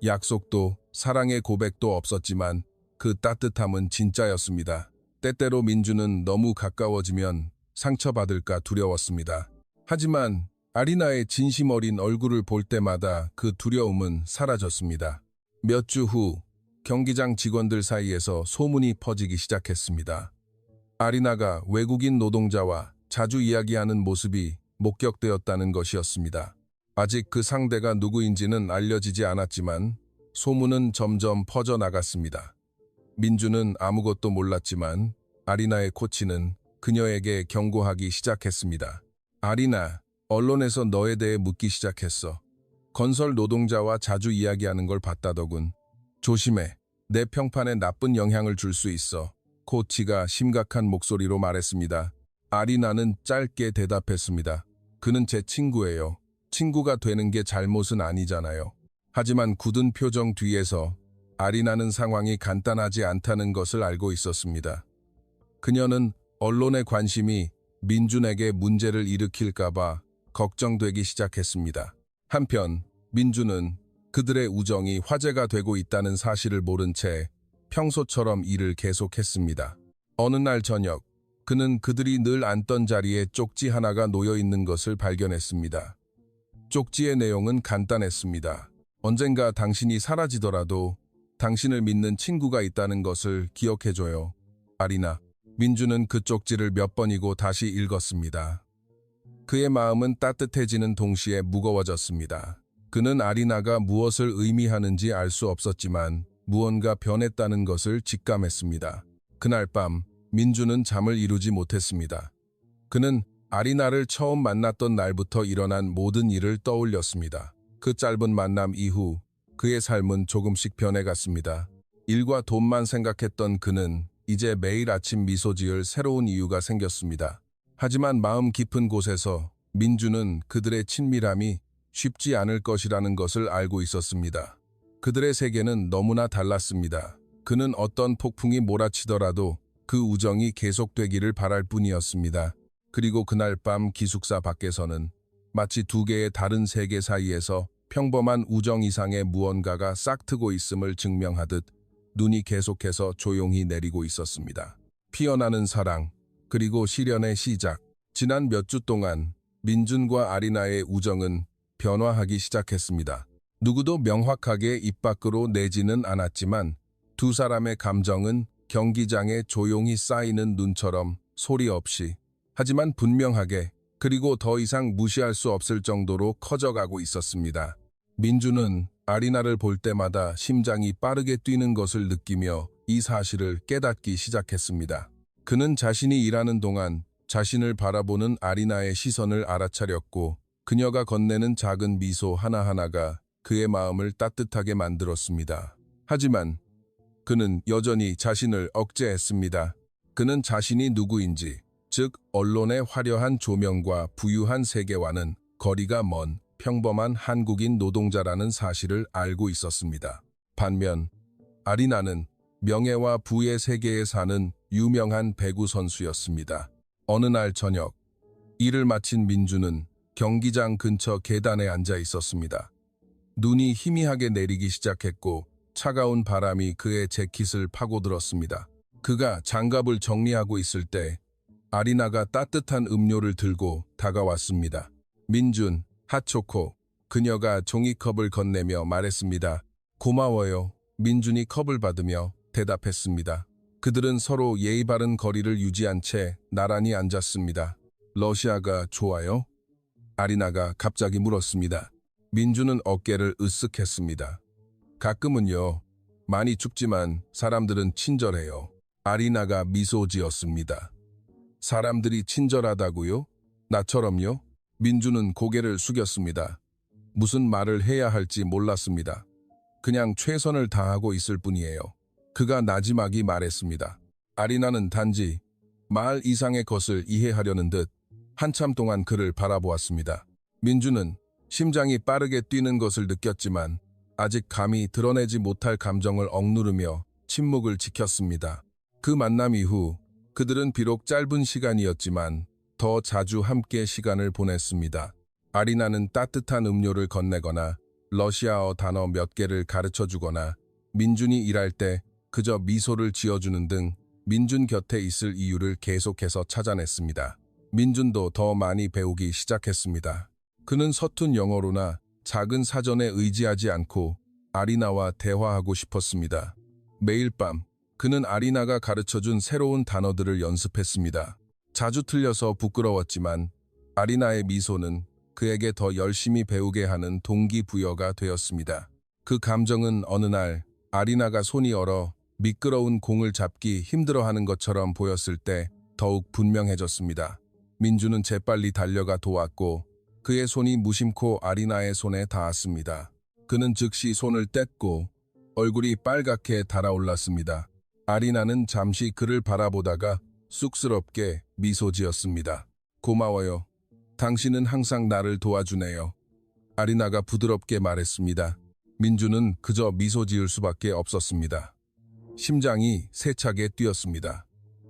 약속도 사랑의 고백도 없었지만 그 따뜻함은 진짜였습니다. 때때로 민준은 너무 가까워지면 상처받을까 두려웠습니다. 하지만 아리나의 진심 어린 얼굴을 볼 때마다 그 두려움은 사라졌습니다. 몇 주 후 경기장 직원들 사이에서 소문이 퍼지기 시작했습니다. 아리나가 외국인 노동자와 자주 이야기하는 모습이 목격되었다는 것이었습니다. 아직 그 상대가 누구인지는 알려지지 않았지만 소문은 점점 퍼져나갔습니다. 민준은 아무것도 몰랐지만 아리나의 코치는 그녀에게 경고하기 시작했습니다. 아리나, 언론에서 너에 대해 묻기 시작했어. 건설 노동자와 자주 이야기하는 걸 봤다더군. 조심해. 내 평판에 나쁜 영향을 줄 수 있어. 코치가 심각한 목소리로 말했습니다. 아리나는 짧게 대답했습니다. 그는 제 친구예요. 친구가 되는 게 잘못은 아니잖아요. 하지만 굳은 표정 뒤에서 아리나는 상황이 간단하지 않다는 것을 알고 있었습니다. 그녀는 언론의 관심이 민준에게 문제를 일으킬까봐 걱정되기 시작했습니다. 한편 민준은 그들의 우정이 화제가 되고 있다는 사실을 모른 채 평소처럼 일을 계속했습니다. 어느 날 저녁, 그는 그들이 늘 앉던 자리에 쪽지 하나가 놓여 있는 것을 발견했습니다. 쪽지의 내용은 간단했습니다. 언젠가 당신이 사라지더라도 당신을 믿는 친구가 있다는 것을 기억해줘요. 아리나. 민준은 그 쪽지를 몇 번이고 다시 읽었습니다. 그의 마음은 따뜻해지는 동시에 무거워졌습니다. 그는 아리나가 무엇을 의미하는지 알 수 없었지만 무언가 변했다는 것을 직감했습니다. 그날 밤 민준은 잠을 이루지 못했습니다. 그는 아리나를 처음 만났던 날부터 일어난 모든 일을 떠올렸습니다. 그 짧은 만남 이후 그의 삶은 조금씩 변해갔습니다. 일과 돈만 생각했던 그는 이제 매일 아침 미소 지을 새로운 이유가 생겼습니다. 하지만 마음 깊은 곳에서 민준은 그들의 친밀함이 쉽지 않을 것이라는 것을 알고 있었습니다. 그들의 세계는 너무나 달랐습니다. 그는 어떤 폭풍이 몰아치더라도 그 우정이 계속되기를 바랄 뿐이었습니다. 그리고 그날 밤 기숙사 밖에서는 마치 두 개의 다른 세계 사이에서 평범한 우정 이상의 무언가가 싹트고 있음을 증명하듯 눈이 계속해서 조용히 내리고 있었습니다. 피어나는 사랑, 그리고 시련의 시작. 지난 몇 주 동안 민준과 아리나의 우정은 변화하기 시작했습니다. 누구도 명확하게 입 밖으로 내지는 않았지만 두 사람의 감정은 경기장에 조용히 쌓이는 눈처럼 소리 없이, 하지만 분명하게, 그리고 더 이상 무시할 수 없을 정도로 커져가고 있었습니다. 민준은 아리나를 볼 때마다 심장이 빠르게 뛰는 것을 느끼며 이 사실을 깨닫기 시작했습니다. 그는 자신이 일하는 동안 자신을 바라보는 아리나의 시선을 알아차렸고, 그녀가 건네는 작은 미소 하나하나가 그의 마음을 따뜻하게 만들었습니다. 하지만 그는 여전히 자신을 억제했습니다. 그는 자신이 누구인지, 즉 언론의 화려한 조명과 부유한 세계와는 거리가 먼 평범한 한국인 노동자라는 사실을 알고 있었습니다. 반면 아리나는 명예와 부의 세계에 사는 유명한 배구 선수였습니다. 어느 날 저녁, 일을 마친 민준은 경기장 근처 계단에 앉아 있었습니다. 눈이 희미하게 내리기 시작했고 차가운 바람이 그의 재킷을 파고들었습니다. 그가 장갑을 정리하고 있을 때 아리나가 따뜻한 음료를 들고 다가왔습니다. 민준, 핫초코. 그녀가 종이컵을 건네며 말했습니다. 고마워요. 민준이 컵을 받으며 대답했습니다. 그들은 서로 예의 바른 거리를 유지한 채 나란히 앉았습니다. 러시아가 좋아요? 아리나가 갑자기 물었습니다. 민준은 어깨를 으쓱했습니다. 가끔은요. 많이 춥지만 사람들은 친절해요. 아리나가 미소 지었습니다. 사람들이 친절하다고요? 나처럼요? 민준은 고개를 숙였습니다. 무슨 말을 해야 할지 몰랐습니다. 그냥 최선을 다하고 있을 뿐이에요. 그가 나지막이 말했습니다. 아리나는 단지 말 이상의 것을 이해하려는 듯 한참 동안 그를 바라보았습니다. 민준은 심장이 빠르게 뛰는 것을 느꼈지만 아직 감히 드러내지 못할 감정을 억누르며 침묵을 지켰습니다. 그 만남 이후 그들은 비록 짧은 시간이었지만 더 자주 함께 시간을 보냈습니다. 아리나는 따뜻한 음료를 건네거나 러시아어 단어 몇 개를 가르쳐주거나 민준이 일할 때 그저 미소를 지어주는 등 민준 곁에 있을 이유를 계속해서 찾아냈습니다. 민준도 더 많이 배우기 시작했습니다. 그는 서툰 영어로나 작은 사전에 의지하지 않고 아리나와 대화하고 싶었습니다. 매일 밤 그는 아리나가 가르쳐준 새로운 단어들을 연습했습니다. 자주 틀려서 부끄러웠지만 아리나의 미소는 그에게 더 열심히 배우게 하는 동기부여가 되었습니다. 그 감정은 어느 날 아리나가 손이 얼어 미끄러운 공을 잡기 힘들어하는 것처럼 보였을 때 더욱 분명해졌습니다. 민준은 재빨리 달려가 도왔고 그의 손이 무심코 아리나의 손에 닿았습니다. 그는 즉시 손을 뗐고 얼굴이 빨갛게 달아올랐습니다. 아리나는 잠시 그를 바라보다가 쑥스럽게 미소 지었습니다. 고마워요. 당신은 항상 나를 도와주네요. 아리나가 부드럽게 말했습니다. 민준은 그저 미소 지을 수밖에 없었습니다. 심장이 세차게 뛰었습니다.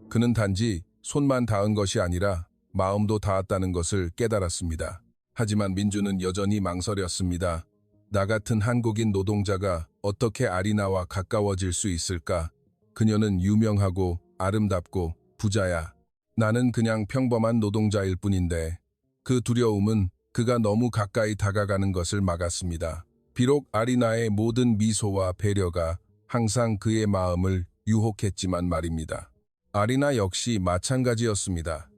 그는 단지 손만 닿은 것이 아니라 마음도 닿았다는 것을 깨달았습니다. 하지만 민준은 여전히 망설였습니다. 나 같은 한국인 노동자가 어떻게 아리나와 가까워질 수 있을까? 그녀는 유명하고 아름답고 부자야. 나는 그냥 평범한 노동자일 뿐인데 그 두려움은 그가 너무 가까이 다가가는 것을 막았습니다. 비록 아리나의 모든 미소와 배려가 항상 그의 마음을 유혹했지만 말입니다. 아리나 역시 마찬가지였습니다.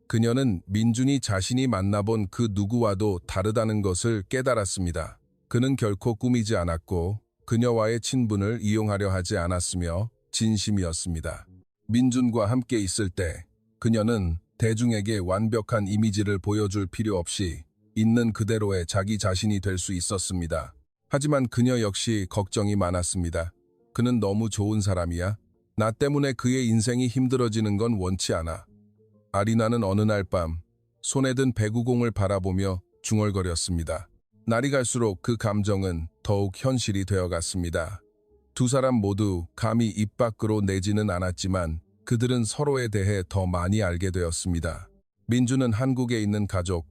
그녀는 민준이 자신이 만나본 그 누구와도 다르다는 것을 깨달았습니다. 그는 결코 꾸미지 않았고 그녀와의 친분을 이용하려 하지 않았으며 진심이었습니다. 민준과 함께 있을 때 그녀는 대중에게 완벽한 이미지를 보여줄 필요 없이 있는 그대로의 자기 자신이 될 수 있었습니다. 하지만 그녀 역시 걱정이 많았습니다. 그는 너무 좋은 사람이야. 나 때문에 그의 인생이 힘들어지는 건 원치 않아. 아리나는 어느 날 밤 손에 든 배구공을 바라보며 중얼거렸습니다. 날이 갈수록 그 감정은 더욱 현실이 되어갔습니다. 두 사람 모두 감히 입 밖으로 내지는 않았지만 그들은 서로에 대해 더 많이 알게 되었습니다. 민준은 한국에 있는 가족,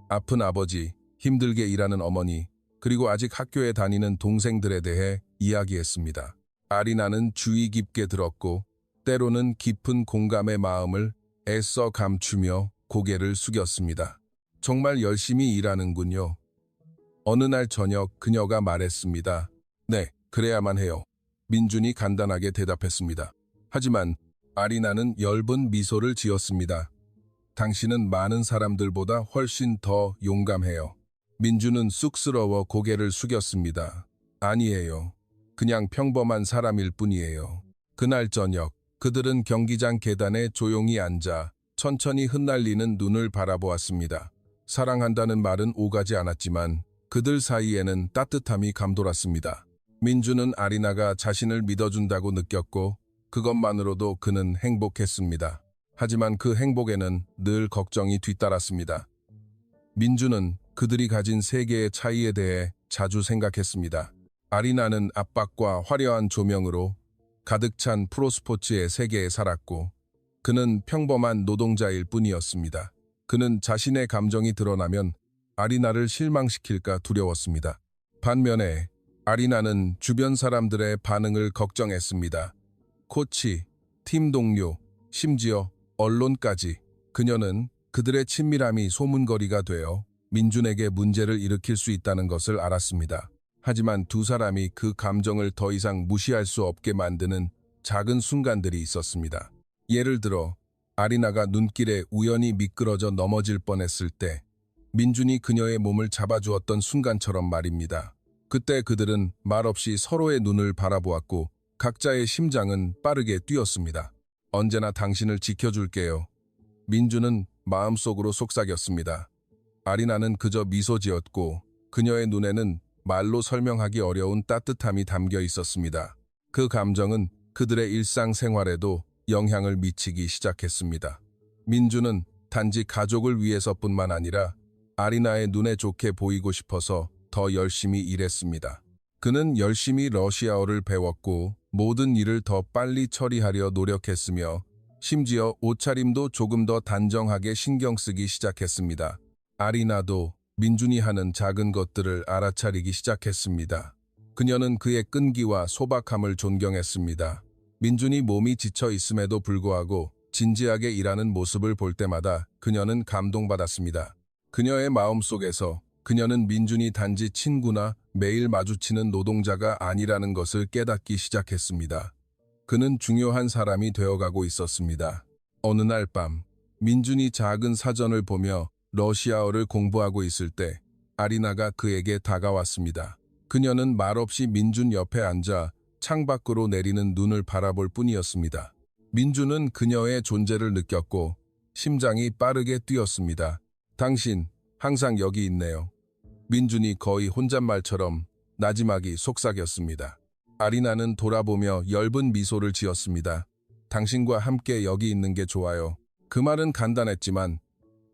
아픈 아버지, 힘들게 일하는 어머니, 그리고 아직 학교에 다니는 동생들에 대해 이야기했습니다. 아리나는 주의 깊게 들었고 때로는 깊은 공감의 마음을 애써 감추며 고개를 숙였습니다. 정말 열심히 일하는군요. 어느 날 저녁 그녀가 말했습니다. 네, 그래야만 해요. 민준이 간단하게 대답했습니다. 하지만 아리나는 엷은 미소를 지었습니다. 당신은 많은 사람들보다 훨씬 더 용감해요. 민준은 쑥스러워 고개를 숙였습니다. 아니에요. 그냥 평범한 사람일 뿐이에요. 그날 저녁, 그들은 경기장 계단에 조용히 앉아 천천히 흩날리는 눈을 바라보았습니다. 사랑한다는 말은 오가지 않았지만 그들 사이에는 따뜻함이 감돌았습니다. 민준은 아리나가 자신을 믿어준다고 느꼈고 그것만으로도 그는 행복했습니다. 하지만 그 행복에는 늘 걱정이 뒤따랐습니다. 민준은 그들이 가진 세계의 차이에 대해 자주 생각했습니다. 아리나는 압박과 화려한 조명으로 가득 찬 프로스포츠의 세계에 살았고 그는 평범한 노동자일 뿐이었습니다. 그는 자신의 감정이 드러나면 아리나를 실망시킬까 두려웠습니다. 반면에 아리나는 주변 사람들의 반응을 걱정했습니다. 코치, 팀 동료, 심지어 언론까지. 그녀는 그들의 친밀함이 소문거리가 되어 민준에게 문제를 일으킬 수 있다는 것을 알았습니다. 하지만 두 사람이 그 감정을 더 이상 무시할 수 없게 만드는 작은 순간들이 있었습니다. 예를 들어 아리나가 눈길에 우연히 미끄러져 넘어질 뻔했을 때 민준이 그녀의 몸을 잡아주었던 순간처럼 말입니다. 그때 그들은 말없이 서로의 눈을 바라보았고 각자의 심장은 빠르게 뛰었습니다. 언제나 당신을 지켜줄게요. 민준은 마음속으로 속삭였습니다. 아리나는 그저 미소 지었고 그녀의 눈에는 말로 설명하기 어려운 따뜻함이 담겨 있었습니다. 그 감정은 그들의 일상생활에도 영향을 미치기 시작했습니다. 민준은 단지 가족을 위해서뿐만 아니라 아리나의 눈에 좋게 보이고 싶어서 더 열심히 일했습니다. 그는 열심히 러시아어를 배웠고 모든 일을 더 빨리 처리하려 노력했으며 심지어 옷차림도 조금 더 단정하게 신경 쓰기 시작했습니다. 아리나도 민준이 하는 작은 것들을 알아차리기 시작했습니다. 그녀는 그의 끈기와 소박함을 존경했습니다. 민준이 몸이 지쳐 있음에도 불구하고 진지하게 일하는 모습을 볼 때마다 그녀는 감동받았습니다. 그녀의 마음속에서 그녀는 민준이 단지 친구나 매일 마주치는 노동자가 아니라는 것을 깨닫기 시작했습니다. 그는 중요한 사람이 되어가고 있었습니다. 어느 날 밤, 민준이 작은 사전을 보며 러시아어를 공부하고 있을 때 아리나가 그에게 다가왔습니다. 그녀는 말없이 민준 옆에 앉아 창밖으로 내리는 눈을 바라볼 뿐이었습니다. 민준은 그녀의 존재를 느꼈고 심장이 빠르게 뛰었습니다. 당신, 항상 여기 있네요. 민준이 거의 혼잣말처럼 나지막이 속삭였습니다. 아리나는 돌아보며 엷은 미소를 지었습니다. 당신과 함께 여기 있는 게 좋아요. 그 말은 간단했지만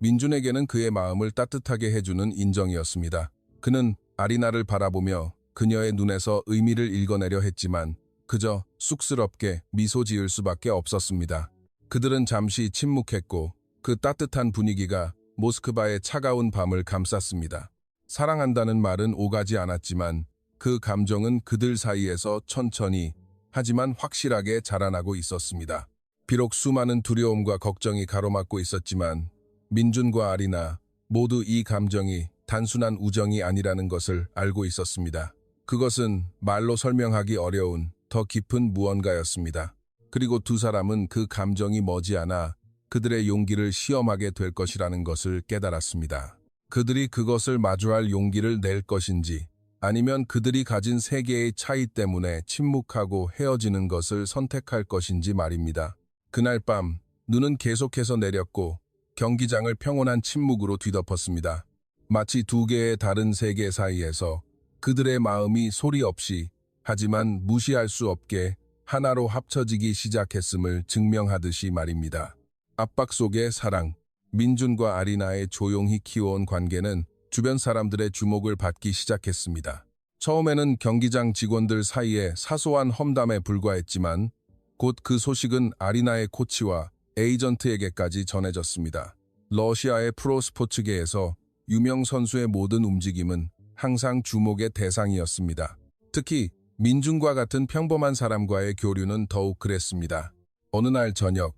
민준에게는 그의 마음을 따뜻하게 해주는 인정이었습니다. 그는 아리나를 바라보며 그녀의 눈에서 의미를 읽어내려 했지만 그저 쑥스럽게 미소 지을 수밖에 없었습니다. 그들은 잠시 침묵했고 그 따뜻한 분위기가 모스크바의 차가운 밤을 감쌌습니다. 사랑한다는 말은 오가지 않았지만 그 감정은 그들 사이에서 천천히 하지만 확실하게 자라나고 있었습니다. 비록 수많은 두려움과 걱정이 가로막고 있었지만 민준과 아리나 모두 이 감정이 단순한 우정이 아니라는 것을 알고 있었습니다. 그것은 말로 설명하기 어려운 더 깊은 무언가였습니다. 그리고 두 사람은 그 감정이 머지않아 그들의 용기를 시험하게 될 것이라는 것을 깨달았습니다. 그들이 그것을 마주할 용기를 낼 것인지 아니면 그들이 가진 세계의 차이 때문에 침묵하고 헤어지는 것을 선택할 것인지 말입니다. 그날 밤 눈은 계속해서 내렸고 경기장을 평온한 침묵으로 뒤덮었습니다. 마치 두 개의 다른 세계 사이에서 그들의 마음이 소리 없이 하지만 무시할 수 없게 하나로 합쳐지기 시작했음을 증명하듯이 말입니다. 압박 속의 사랑, 민준과 아리나의 조용히 키워온 관계는 주변 사람들의 주목을 받기 시작했습니다. 처음에는 경기장 직원들 사이에 사소한 험담에 불과했지만 곧 그 소식은 아리나의 코치와 에이전트에게까지 전해졌습니다. 러시아의 프로스포츠계에서 유명 선수의 모든 움직임은 항상 주목의 대상이었습니다. 특히 민준과 같은 평범한 사람과의 교류는 더욱 그랬습니다. 어느 날 저녁,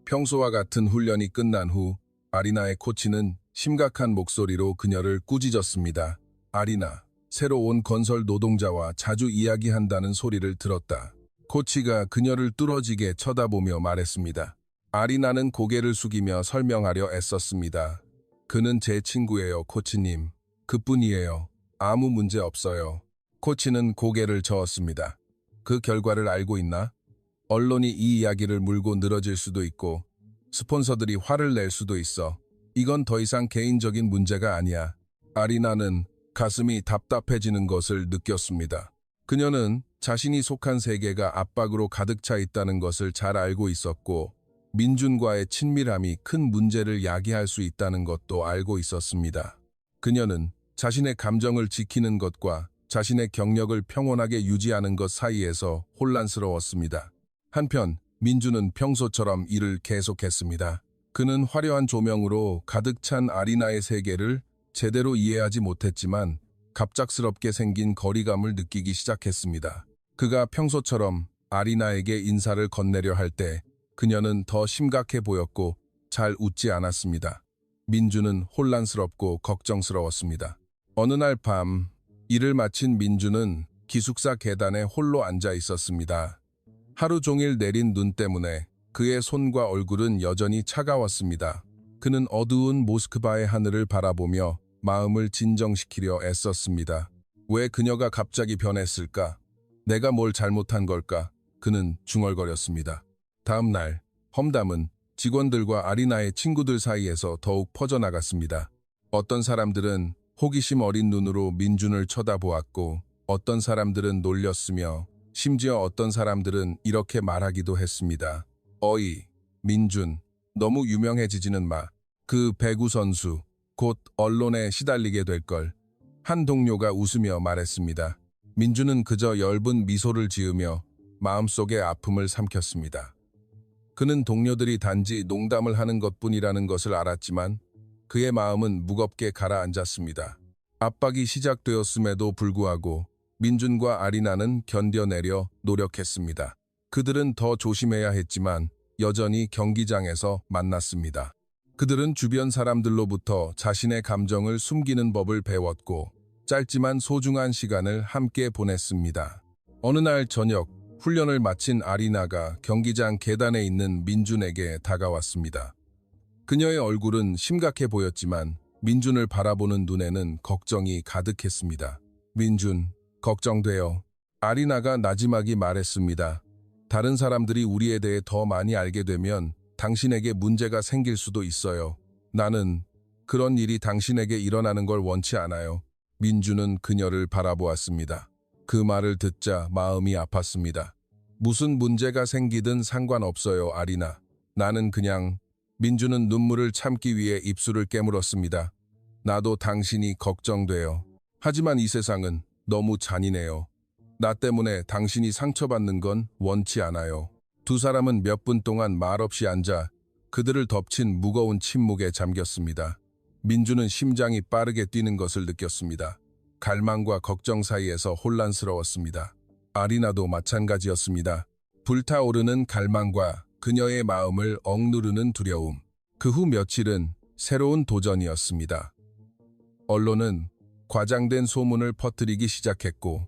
평소와 같은 훈련이 끝난 후 아리나의 코치는 심각한 목소리로 그녀를 꾸짖었습니다. 아리나, 새로 온 건설 노동자와 자주 이야기한다는 소리를 들었다. 코치가 그녀를 뚫어지게 쳐다보며 말했습니다. 아리나는 고개를 숙이며 설명하려 애썼습니다. 그는 제 친구예요, 코치님. 그뿐이에요. 아무 문제 없어요. 코치는 고개를 저었습니다. 그 결과를 알고 있나? 언론이 이 이야기를 물고 늘어질 수도 있고 스폰서들이 화를 낼 수도 있어. 이건 더 이상 개인적인 문제가 아니야. 아리나는 가슴이 답답해지는 것을 느꼈습니다. 그녀는 자신이 속한 세계가 압박으로 가득 차 있다는 것을 잘 알고 있었고 민준과의 친밀함이 큰 문제를 야기할 수 있다는 것도 알고 있었습니다. 그녀는 자신의 감정을 지키는 것과 자신의 경력을 평온하게 유지하는 것 사이에서 혼란스러웠습니다. 한편 민준은 평소처럼 일을 계속했습니다. 그는 화려한 조명으로 가득 찬 아리나의 세계를 제대로 이해하지 못했지만 갑작스럽게 생긴 거리감을 느끼기 시작했습니다. 그가 평소처럼 아리나에게 인사를 건네려 할 때 그녀는 더 심각해 보였고 잘 웃지 않았습니다. 민준은 혼란스럽고 걱정스러웠습니다. 어느 날 밤 일을 마친 민준은 기숙사 계단에 홀로 앉아 있었습니다. 하루 종일 내린 눈 때문에 그의 손과 얼굴은 여전히 차가웠습니다. 그는 어두운 모스크바의 하늘을 바라보며 마음을 진정시키려 애썼습니다. 왜 그녀가 갑자기 변했을까? 내가 뭘 잘못한 걸까? 그는 중얼거렸습니다. 다음 날 험담은 직원들과 아리나의 친구들 사이에서 더욱 퍼져나갔습니다. 어떤 사람들은 호기심 어린 눈으로 민준을 쳐다보았고 어떤 사람들은 놀렸으며 심지어 어떤 사람들은 이렇게 말하기도 했습니다. 어이, 민준, 너무 유명해지지는 마. 그 배구 선수, 곧 언론에 시달리게 될걸. 한 동료가 웃으며 말했습니다. 민준은 그저 엷은 미소를 지으며 마음속의 아픔을 삼켰습니다. 그는 동료들이 단지 농담을 하는 것뿐이라는 것을 알았지만 그의 마음은 무겁게 가라앉았습니다. 압박이 시작되었음에도 불구하고 민준과 아리나는 견뎌내려 노력했습니다. 그들은 더 조심해야 했지만 여전히 경기장에서 만났습니다. 그들은 주변 사람들로부터 자신의 감정을 숨기는 법을 배웠고 짧지만 소중한 시간을 함께 보냈습니다. 어느 날 저녁 훈련을 마친 아리나가 경기장 계단에 있는 민준에게 다가왔습니다. 그녀의 얼굴은 심각해 보였지만 민준을 바라보는 눈에는 걱정이 가득했습니다. 민준, 걱정돼요. 아리나가 나지막이 말했습니다. 다른 사람들이 우리에 대해 더 많이 알게 되면 당신에게 문제가 생길 수도 있어요. 나는 그런 일이 당신에게 일어나는 걸 원치 않아요. 민준은 그녀를 바라보았습니다. 그 말을 듣자 마음이 아팠습니다. 무슨 문제가 생기든 상관없어요, 아리나. 나는 그냥... 민준은 눈물을 참기 위해 입술을 깨물었습니다. 나도 당신이 걱정돼요. 하지만 이 세상은 너무 잔인해요. 나 때문에 당신이 상처받는 건 원치 않아요. 두 사람은 몇 분 동안 말없이 앉아 그들을 덮친 무거운 침묵에 잠겼습니다. 민준은 심장이 빠르게 뛰는 것을 느꼈습니다. 갈망과 걱정 사이에서 혼란스러웠습니다. 아리나도 마찬가지였습니다. 불타오르는 갈망과 그녀의 마음을 억누르는 두려움. 그 후 며칠은 새로운 도전이었습니다. 언론은 과장된 소문을 퍼뜨리기 시작했고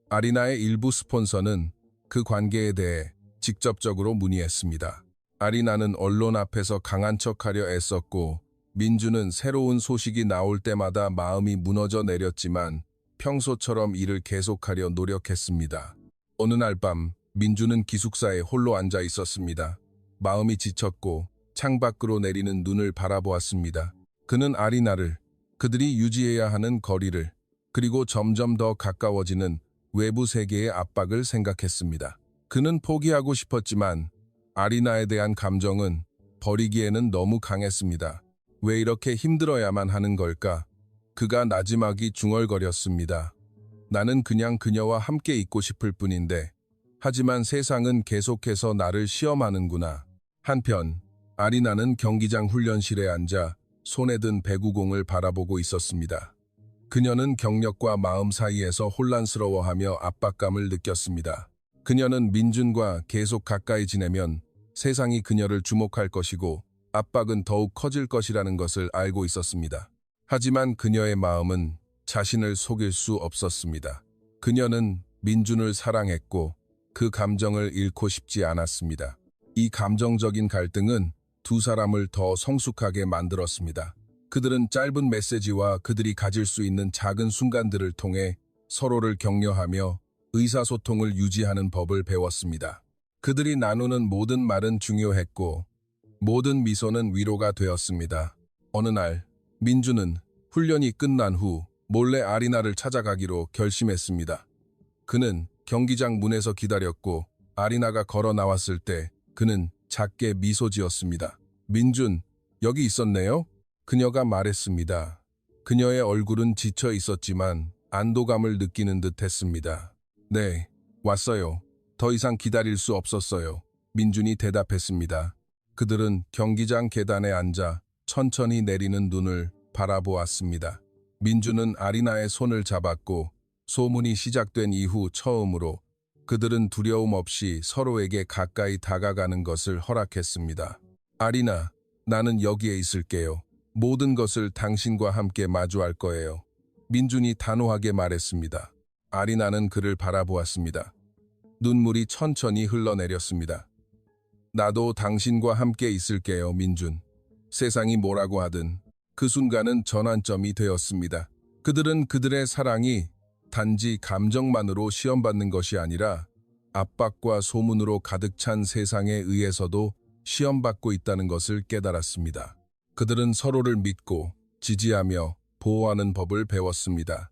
아리나의 일부 스폰서는 그 관계에 대해 직접적으로 문의했습니다. 아리나는 언론 앞에서 강한 척하려 애썼고 민준은 새로운 소식이 나올 때마다 마음이 무너져 내렸지만 평소처럼 일을 계속하려 노력했습니다. 어느 날 밤 민준은 기숙사에 홀로 앉아 있었습니다. 마음이 지쳤고 창밖으로 내리는 눈을 바라보았습니다. 그는 아리나를, 그들이 유지해야 하는 거리를, 그리고 점점 더 가까워지는 외부 세계의 압박을 생각했습니다. 그는 포기하고 싶었지만 아리나에 대한 감정은 버리기에는 너무 강했습니다. 왜 이렇게 힘들어야만 하는 걸까? 그가 나지막이 중얼거렸습니다. 나는 그냥 그녀와 함께 있고 싶을 뿐인데 하지만 세상은 계속해서 나를 시험하는구나. 한편 아리나는 경기장 훈련실에 앉아 손에 든 배구공을 바라보고 있었습니다. 그녀는 경력과 마음 사이에서 혼란스러워하며 압박감을 느꼈습니다. 그녀는 민준과 계속 가까이 지내면 세상이 그녀를 주목할 것이고 압박은 더욱 커질 것이라는 것을 알고 있었습니다. 하지만 그녀의 마음은 자신을 속일 수 없었습니다. 그녀는 민준을 사랑했고 그 감정을 잃고 싶지 않았습니다. 이 감정적인 갈등은 두 사람을 더 성숙하게 만들었습니다. 그들은 짧은 메시지와 그들이 가질 수 있는 작은 순간들을 통해 서로를 격려하며 의사소통을 유지하는 법을 배웠습니다. 그들이 나누는 모든 말은 중요했고 모든 미소는 위로가 되었습니다. 어느 날 민주는 훈련이 끝난 후 몰래 아리나를 찾아가기로 결심했습니다. 그는 경기장 문에서 기다렸고 아리나가 걸어 나왔을 때 그는 작게 미소 지었습니다. 민준, 여기 있었네요? 그녀가 말했습니다. 그녀의 얼굴은 지쳐 있었지만 안도감을 느끼는 듯 했습니다. 네, 왔어요. 더 이상 기다릴 수 없었어요. 민준이 대답했습니다. 그들은 경기장 계단에 앉아 천천히 내리는 눈을 바라보았습니다. 민준은 아리나의 손을 잡았고 소문이 시작된 이후 처음으로 그들은 두려움 없이 서로에게 가까이 다가가는 것을 허락했습니다. 아리나, 나는 여기에 있을게요. 모든 것을 당신과 함께 마주할 거예요. 민준이 단호하게 말했습니다. 아리나는 그를 바라보았습니다. 눈물이 천천히 흘러내렸습니다. 나도 당신과 함께 있을게요, 민준. 세상이 뭐라고 하든 그 순간은 전환점이 되었습니다. 그들은 그들의 사랑이 단지 감정만으로 시험받는 것이 아니라 압박과 소문으로 가득 찬 세상에 의해서도 시험받고 있다는 것을 깨달았습니다. 그들은 서로를 믿고 지지하며 보호하는 법을 배웠습니다.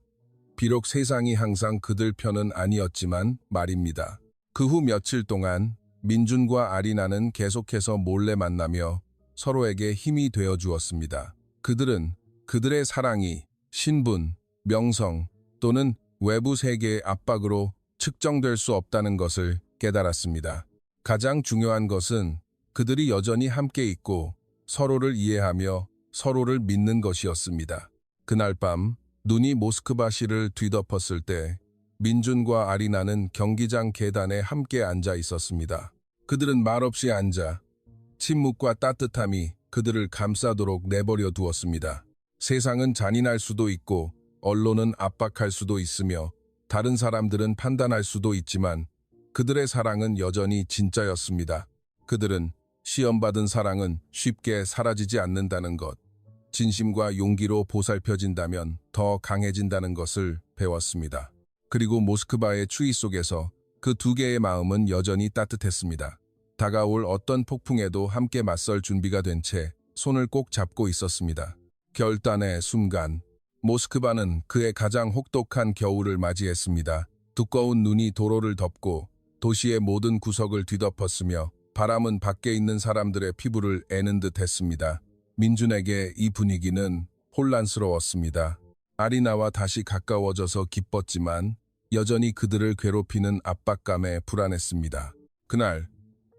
비록 세상이 항상 그들 편은 아니었지만 말입니다. 그 후 며칠 동안 민준과 아리나는 계속해서 몰래 만나며 서로에게 힘이 되어 주었습니다. 그들은 그들의 사랑이 신분, 명성 또는 외부 세계의 압박으로 측정될 수 없다는 것을 깨달았습니다. 가장 중요한 것은 그들이 여전히 함께 있고 서로를 이해하며 서로를 믿는 것이었습니다. 그날 밤 눈이 모스크바시를 뒤덮었을 때 민준과 아리나는 경기장 계단에 함께 앉아 있었습니다. 그들은 말없이 앉아 침묵과 따뜻함이 그들을 감싸도록 내버려 두었습니다. 세상은 잔인할 수도 있고 언론은 압박할 수도 있으며 다른 사람들은 판단할 수도 있지만 그들의 사랑은 여전히 진짜였습니다. 그들은 시험받은 사랑은 쉽게 사라지지 않는다는 것, 진심과 용기로 보살펴진다면 더 강해진다는 것을 배웠습니다. 그리고 모스크바의 추위 속에서 그 두 개의 마음은 여전히 따뜻했습니다. 다가올 어떤 폭풍에도 함께 맞설 준비가 된 채 손을 꼭 잡고 있었습니다. 결단의 순간, 모스크바는 그의 가장 혹독한 겨울을 맞이했습니다. 두꺼운 눈이 도로를 덮고 도시의 모든 구석을 뒤덮었으며 바람은 밖에 있는 사람들의 피부를 애는 듯 했습니다. 민준에게 이 분위기는 혼란스러웠습니다. 아리나와 다시 가까워져서 기뻤지만 여전히 그들을 괴롭히는 압박감에 불안했습니다. 그날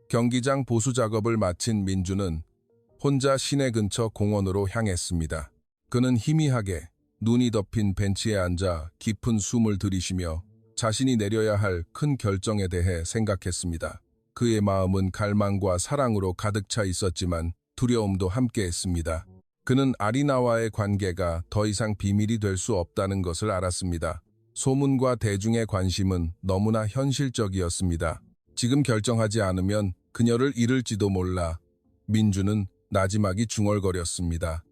경기장 보수 작업을 마친 민준은 혼자 시내 근처 공원으로 향했습니다. 그는 희미하게 눈이 덮인 벤치에 앉아 깊은 숨을 들이쉬며 자신이 내려야 할 큰 결정에 대해 생각했습니다. 그의 마음은 갈망과 사랑으로 가득 차 있었지만 두려움도 함께했습니다. 그는 아리나와의 관계가 더 이상 비밀이 될 수 없다는 것을 알았습니다. 소문과 대중의 관심은 너무나 현실적이었습니다. 지금 결정하지 않으면 그녀를 잃을지도 몰라 민주는 나지막이 중얼거렸습니다.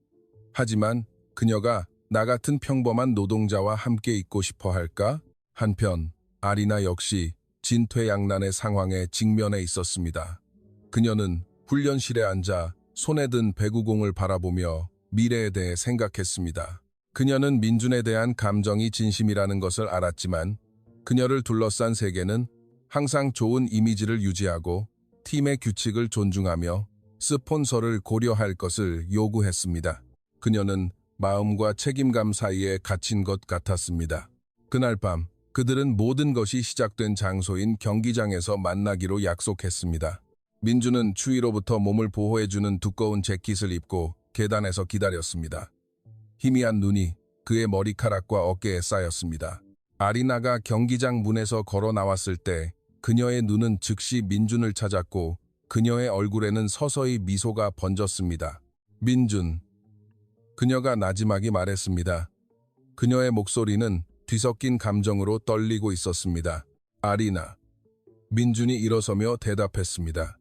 하지만 그녀가 나 같은 평범한 노동자와 함께 있고 싶어 할까? 한편 아리나 역시 진퇴양난의 상황에 직면해 있었습니다. 그녀는 훈련실에 앉아 손에 든 배구공을 바라보며 미래에 대해 생각했습니다. 그녀는 민준에 대한 감정이 진심이라는 것을 알았지만 그녀를 둘러싼 세계는 항상 좋은 이미지를 유지하고 팀의 규칙을 존중하며 스폰서를 고려할 것을 요구했습니다. 그녀는 마음과 책임감 사이에 갇힌 것 같았습니다. 그날 밤 그들은 모든 것이 시작된 장소인 경기장에서 만나기로 약속했습니다. 민주는 추위로부터 몸을 보호해주는 두꺼운 재킷을 입고 계단에서 기다렸습니다. 희미한 눈이 그의 머리카락과 어깨에 쌓였습니다. 아리나가 경기장 문에서 걸어 나왔을 때 그녀의 눈은 즉시 민준을 찾았고 그녀의 얼굴에는 서서히 미소가 번졌습니다. 민준. 그녀가 나지막이 말했습니다. 그녀의 목소리는 뒤섞인 감정으로 떨리고 있었습니다. 아리나. 민준이 일어서며 대답했습니다.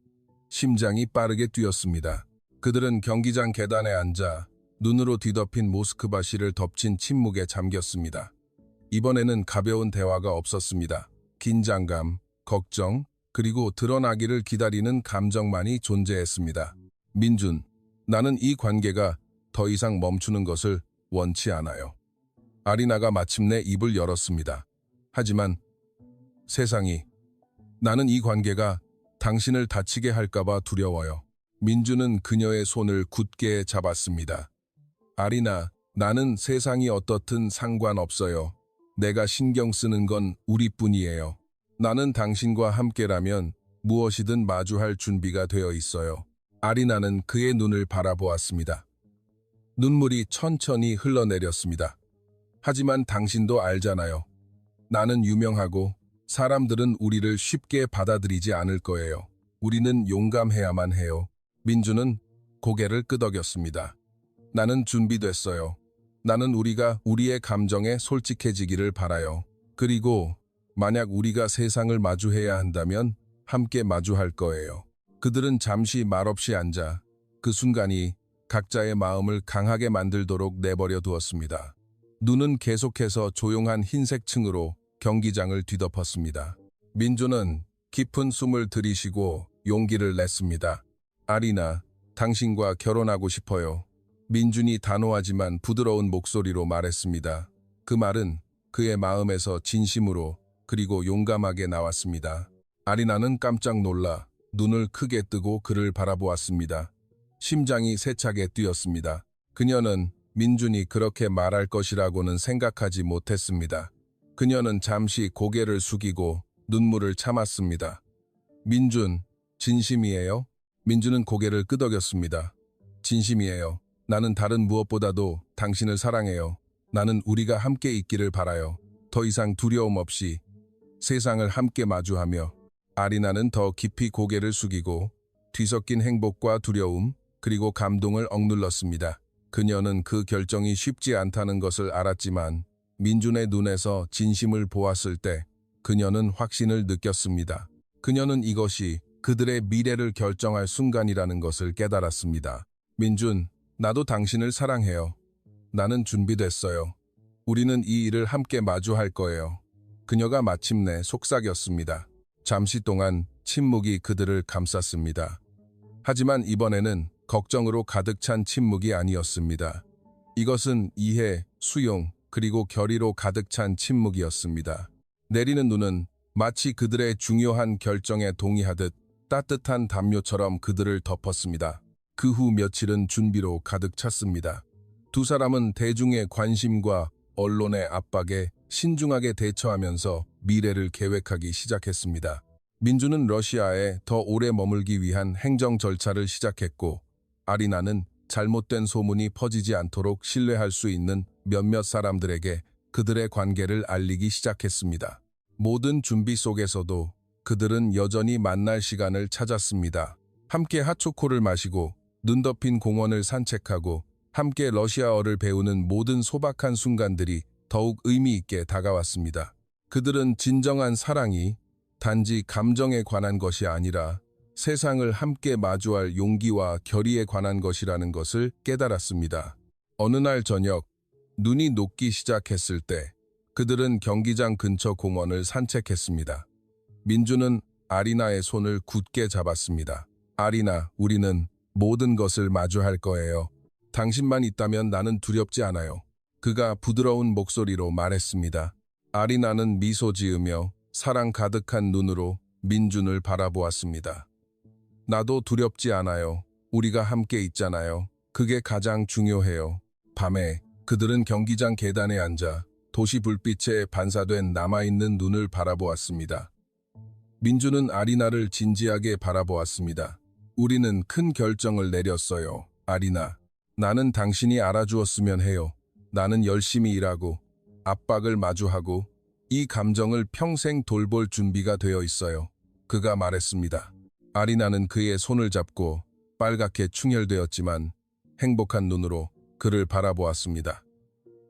심장이 빠르게 뛰었습니다. 그들은 경기장 계단에 앉아 눈으로 뒤덮인 모스크바 시를 덮친 침묵에 잠겼습니다. 이번에는 가벼운 대화가 없었습니다. 긴장감, 걱정, 그리고 드러나기를 기다리는 감정만이 존재했습니다. 민준, 나는 이 관계가 더 이상 멈추는 것을 원치 않아요. 아리나가 마침내 입을 열었습니다. 하지만 세상이, 나는 이 관계가 당신을 다치게 할까봐 두려워요. 민준은 그녀의 손을 굳게 잡았습니다. 아리나, 나는 세상이 어떻든 상관없어요. 내가 신경 쓰는 건 우리뿐이에요. 나는 당신과 함께라면 무엇이든 마주할 준비가 되어 있어요. 아리나는 그의 눈을 바라보았습니다. 눈물이 천천히 흘러내렸습니다. 하지만 당신도 알잖아요. 나는 유명하고 사람들은 우리를 쉽게 받아들이지 않을 거예요. 우리는 용감해야만 해요. 민준은 고개를 끄덕였습니다. 나는 준비됐어요. 나는 우리가 우리의 감정에 솔직해지기를 바라요. 그리고 만약 우리가 세상을 마주해야 한다면 함께 마주할 거예요. 그들은 잠시 말없이 앉아 그 순간이 각자의 마음을 강하게 만들도록 내버려 두었습니다. 눈은 계속해서 조용한 흰색 층으로 경기장을 뒤덮었습니다. 민준은 깊은 숨을 들이쉬고 용기를 냈습니다. 아리나, 당신과 결혼하고 싶어요. 민준이 단호하지만 부드러운 목소리로 말했습니다. 그 말은 그의 마음에서 진심으로 그리고 용감하게 나왔습니다. 아리나는 깜짝 놀라 눈을 크게 뜨고 그를 바라보았습니다. 심장이 세차게 뛰었습니다. 그녀는 민준이 그렇게 말할 것이라고는 생각하지 못했습니다. 그녀는 잠시 고개를 숙이고 눈물을 참았습니다. 민준, 진심이에요? 민준은 고개를 끄덕였습니다. 진심이에요. 나는 다른 무엇보다도 당신을 사랑해요. 나는 우리가 함께 있기를 바라요. 더 이상 두려움 없이 세상을 함께 마주하며. 아리나는 더 깊이 고개를 숙이고 뒤섞인 행복과 두려움 그리고 감동을 억눌렀습니다. 그녀는 그 결정이 쉽지 않다는 것을 알았지만 민준의 눈에서 진심을 보았을 때 그녀는 확신을 느꼈습니다. 그녀는 이것이 그들의 미래를 결정할 순간이라는 것을 깨달았습니다. 민준, 나도 당신을 사랑해요. 나는 준비됐어요. 우리는 이 일을 함께 마주할 거예요. 그녀가 마침내 속삭였습니다. 잠시 동안 침묵이 그들을 감쌌습니다. 하지만 이번에는 걱정으로 가득 찬 침묵이 아니었습니다. 이것은 이해, 수용, 그리고 결의로 가득 찬 침묵이었습니다. 내리는 눈은 마치 그들의 중요한 결정에 동의하듯 따뜻한 담요처럼 그들을 덮었습니다. 그 후 며칠은 준비로 가득 찼습니다. 두 사람은 대중의 관심과 언론의 압박에 신중하게 대처하면서 미래를 계획하기 시작했습니다. 민준은 러시아에 더 오래 머물기 위한 행정 절차를 시작했고, 아리나는 잘못된 소문이 퍼지지 않도록 신뢰할 수 있는 몇몇 사람들에게 그들의 관계를 알리기 시작했습니다. 모든 준비 속에서도 그들은 여전히 만날 시간을 찾았습니다. 함께 핫초코를 마시고 눈 덮인 공원을 산책하고 함께 러시아어를 배우는 모든 소박한 순간들이 더욱 의미 있게 다가왔습니다. 그들은 진정한 사랑이 단지 감정에 관한 것이 아니라 세상을 함께 마주할 용기와 결의에 관한 것이라는 것을 깨달았습니다. 어느 날 저녁, 눈이 녹기 시작했을 때 그들은 경기장 근처 공원을 산책했습니다. 민준은 아리나의 손을 굳게 잡았습니다. 아리나, 우리는 모든 것을 마주할 거예요. 당신만 있다면 나는 두렵지 않아요. 그가 부드러운 목소리로 말했습니다. 아리나는 미소 지으며 사랑 가득한 눈으로 민준을 바라보았습니다. 나도 두렵지 않아요. 우리가 함께 있잖아요. 그게 가장 중요해요. 밤에 그들은 경기장 계단에 앉아 도시 불빛에 반사된 남아있는 눈을 바라보았습니다. 민준은 아리나를 진지하게 바라보았습니다. 우리는 큰 결정을 내렸어요. 아리나, 나는 당신이 알아주었으면 해요. 나는 열심히 일하고 압박을 마주하고 이 감정을 평생 돌볼 준비가 되어 있어요. 그가 말했습니다. 아리나는 그의 손을 잡고 빨갛게 충혈되었지만 행복한 눈으로 그를 바라보았습니다.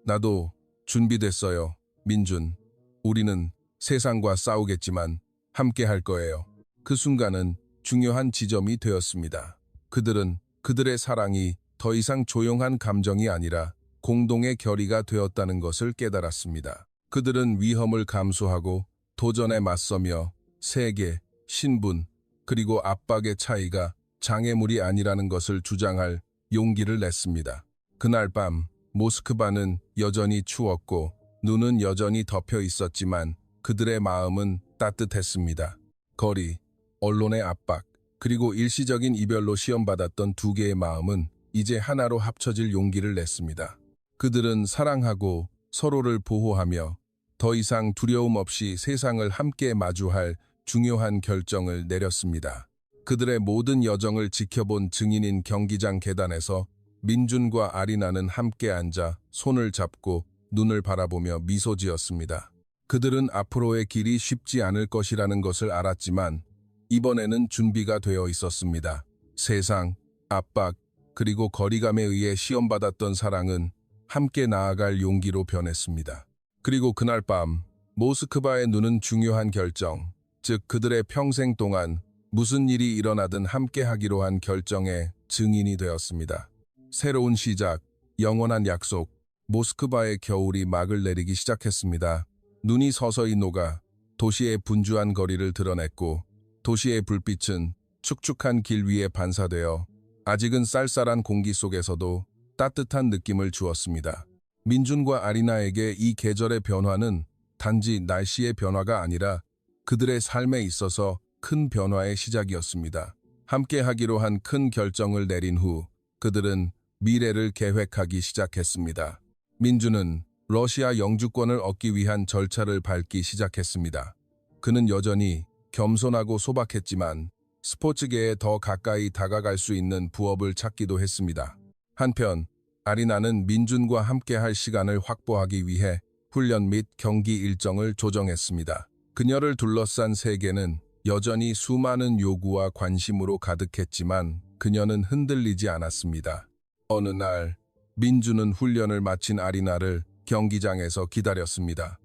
나도 준비됐어요, 민준. 우리는 세상과 싸우겠지만 함께 할 거예요. 그 순간은 중요한 지점이 되었습니다. 그들은 그들의 사랑이 더 이상 조용한 감정이 아니라 공동의 결의가 되었다는 것을 깨달았습니다. 그들은 위험을 감수하고 도전에 맞서며 세계, 신분, 그리고 압박의 차이가 장애물이 아니라는 것을 주장할 용기를 냈습니다. 그날 밤 모스크바는 여전히 추웠고 눈은 여전히 덮여 있었지만 그들의 마음은 따뜻했습니다. 거리, 언론의 압박, 그리고 일시적인 이별로 시험받았던 두 개의 마음은 이제 하나로 합쳐질 용기를 냈습니다. 그들은 사랑하고 서로를 보호하며 더 이상 두려움 없이 세상을 함께 마주할 중요한 결정을 내렸습니다. 그들의 모든 여정을 지켜본 증인인 경기장 계단에서 민준과 아리나는 함께 앉아 손을 잡고 눈을 바라보며 미소 지었습니다. 그들은 앞으로의 길이 쉽지 않을 것이라는 것을 알았지만 이번에는 준비가 되어 있었습니다. 세상, 압박, 그리고 거리감에 의해 시험받았던 사랑은 함께 나아갈 용기로 변했습니다. 그리고 그날 밤 모스크바의 눈은 중요한 결정, 즉 그들의 평생 동안 무슨 일이 일어나든 함께 하기로 한 결정의 증인이 되었습니다. 새로운 시작, 영원한 약속, 모스크바의 겨울이 막을 내리기 시작했습니다. 눈이 서서히 녹아 도시의 분주한 거리를 드러냈고 도시의 불빛은 축축한 길 위에 반사되어 아직은 쌀쌀한 공기 속에서도 따뜻한 느낌을 주었습니다. 민준과 아리나에게 이 계절의 변화는 단지 날씨의 변화가 아니라 그들의 삶에 있어서 큰 변화의 시작이었습니다. 함께 하기로 한 큰 결정을 내린 후 그들은 미래를 계획하기 시작했습니다. 민준은 러시아 영주권을 얻기 위한 절차를 밟기 시작했습니다. 그는 여전히 겸손하고 소박했지만 스포츠계에 더 가까이 다가갈 수 있는 부업을 찾기도 했습니다. 한편 아리나는 민준과 함께 할 시간을 확보하기 위해 훈련 및 경기 일정을 조정했습니다. 그녀를 둘러싼 세계는 여전히 수많은 요구와 관심으로 가득했지만 그녀는 흔들리지 않았습니다. 어느 날 민준은 훈련을 마친 아리나를 경기장에서 기다렸습니다.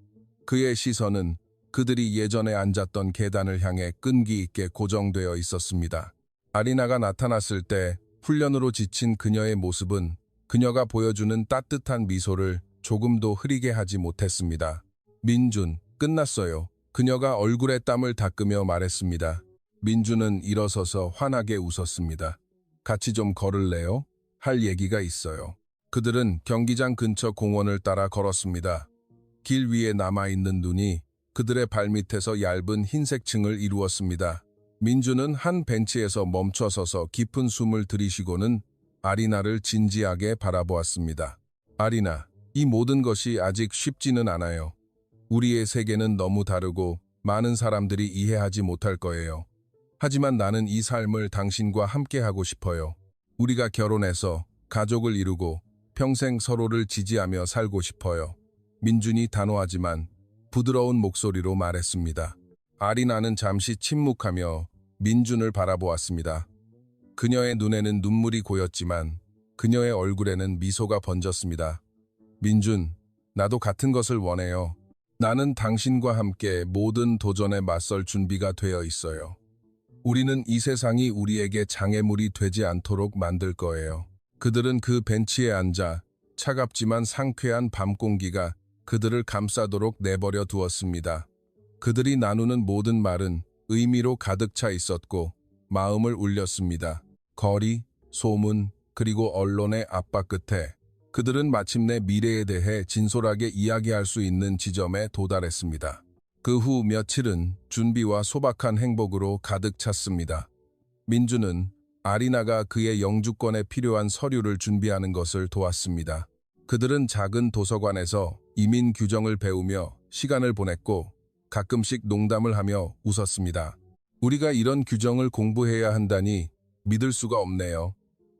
그의 시선은 그들이 예전에 앉았던 계단을 향해 끈기 있게 고정되어 있었습니다. 아리나가 나타났을 때 훈련으로 지친 그녀의 모습은 그녀가 보여주는 따뜻한 미소를 조금도 흐리게 하지 못했습니다. 민준, 끝났어요. 그녀가 얼굴에 땀을 닦으며 말했습니다. 민준은 일어서서 환하게 웃었습니다. 같이 좀 걸을래요? 할 얘기가 있어요. 그들은 경기장 근처 공원을 따라 걸었습니다. 길 위에 남아있는 눈이 그들의 발밑에서 얇은 흰색 층을 이루었습니다. 민준은 한 벤치에서 멈춰서서 깊은 숨을 들이쉬고는 아리나를 진지하게 바라보았습니다. 아리나, 이 모든 것이 아직 쉽지는 않아요. 우리의 세계는 너무 다르고 많은 사람들이 이해하지 못할 거예요. 하지만 나는 이 삶을 당신과 함께 하고 싶어요. 우리가 결혼해서 가족을 이루고 평생 서로를 지지하며 살고 싶어요. 민준이 단호하지만 부드러운 목소리로 말했습니다. 아리나는 잠시 침묵하며 민준을 바라보았습니다. 그녀의 눈에는 눈물이 고였지만 그녀의 얼굴에는 미소가 번졌습니다. 민준, 나도 같은 것을 원해요. 나는 당신과 함께 모든 도전에 맞설 준비가 되어 있어요. 우리는 이 세상이 우리에게 장애물이 되지 않도록 만들 거예요. 그들은 그 벤치에 앉아 차갑지만 상쾌한 밤 공기가 그들을 감싸도록 내버려 두었습니다. 그들이 나누는 모든 말은 의미로 가득 차 있었고 마음을 울렸습니다. 거리, 소문, 그리고 언론의 압박 끝에 그들은 마침내 미래에 대해 진솔하게 이야기할 수 있는 지점에 도달했습니다. 그 후 며칠은 준비와 소박한 행복으로 가득 찼습니다. 민준은 아리나가 그의 영주권에 필요한 서류를 준비하는 것을 도왔습니다. 그들은 작은 도서관에서 이민 규정을 배우며 시간을 보냈고 가끔씩 농담을 하며 웃었습니다. 우리가 이런 규정을 공부해야 한다니 믿을 수가 없네요.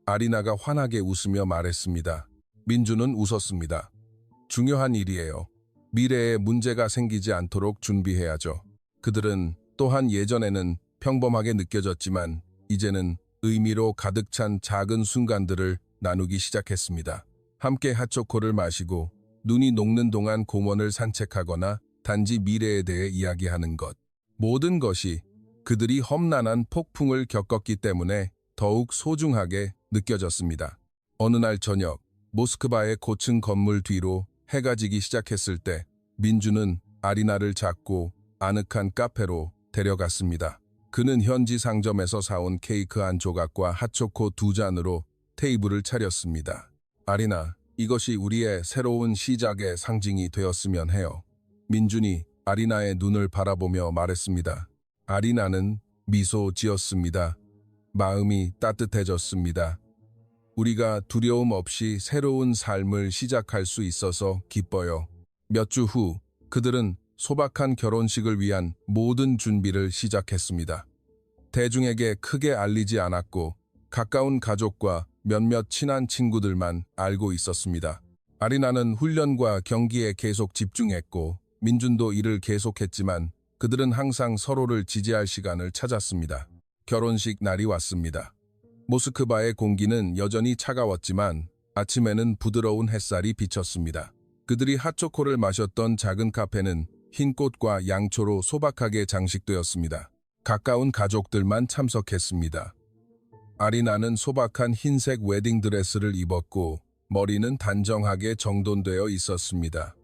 아리나가 환하게 웃으며 말했습니다. 민준은 웃었습니다. 중요한 일이에요. 미래에 문제가 생기지 않도록 준비해야죠. 그들은 또한 예전에는 평범하게 느껴졌지만 이제는 의미로 가득 찬 작은 순간들을 나누기 시작했습니다. 함께 핫초코를 마시고 눈이 녹는 동안 공원을 산책하거나 단지 미래에 대해 이야기하는 것. 모든 것이 그들이 험난한 폭풍을 겪었기 때문에 더욱 소중하게 느껴졌습니다. 어느 날 저녁, 모스크바의 고층 건물 뒤로 해가 지기 시작했을 때 민주는 아리나를 잡고 아늑한 카페로 데려갔습니다. 그는 현지 상점에서 사온 케이크 한 조각과 핫초코 2잔으로 테이블을 차렸습니다. 아리나, 이것이 우리의 새로운 시작의 상징이 되었으면 해요. 민준이 아리나의 눈을 바라보며 말했습니다. 아리나는 미소 지었습니다. 마음이 따뜻해졌습니다. 우리가 두려움 없이 새로운 삶을 시작할 수 있어서 기뻐요. 몇 주 후 그들은 소박한 결혼식을 위한 모든 준비를 시작했습니다. 대중에게 크게 알리지 않았고 가까운 가족과 몇몇 친한 친구들만 알고 있었습니다. 아리나는 훈련과 경기에 계속 집중했고 민준도 일을 계속했지만 그들은 항상 서로를 지지할 시간을 찾았습니다. 결혼식 날이 왔습니다. 모스크바의 공기는 여전히 차가웠지만 아침에는 부드러운 햇살이 비쳤습니다. 그들이 핫초코를 마셨던 작은 카페는 흰 꽃과 양초로 소박하게 장식되었습니다. 가까운 가족들만 참석했습니다. 아리나는 소박한 흰색 웨딩드레스를 입었고 머리는 단정하게 정돈되어 있었습니다.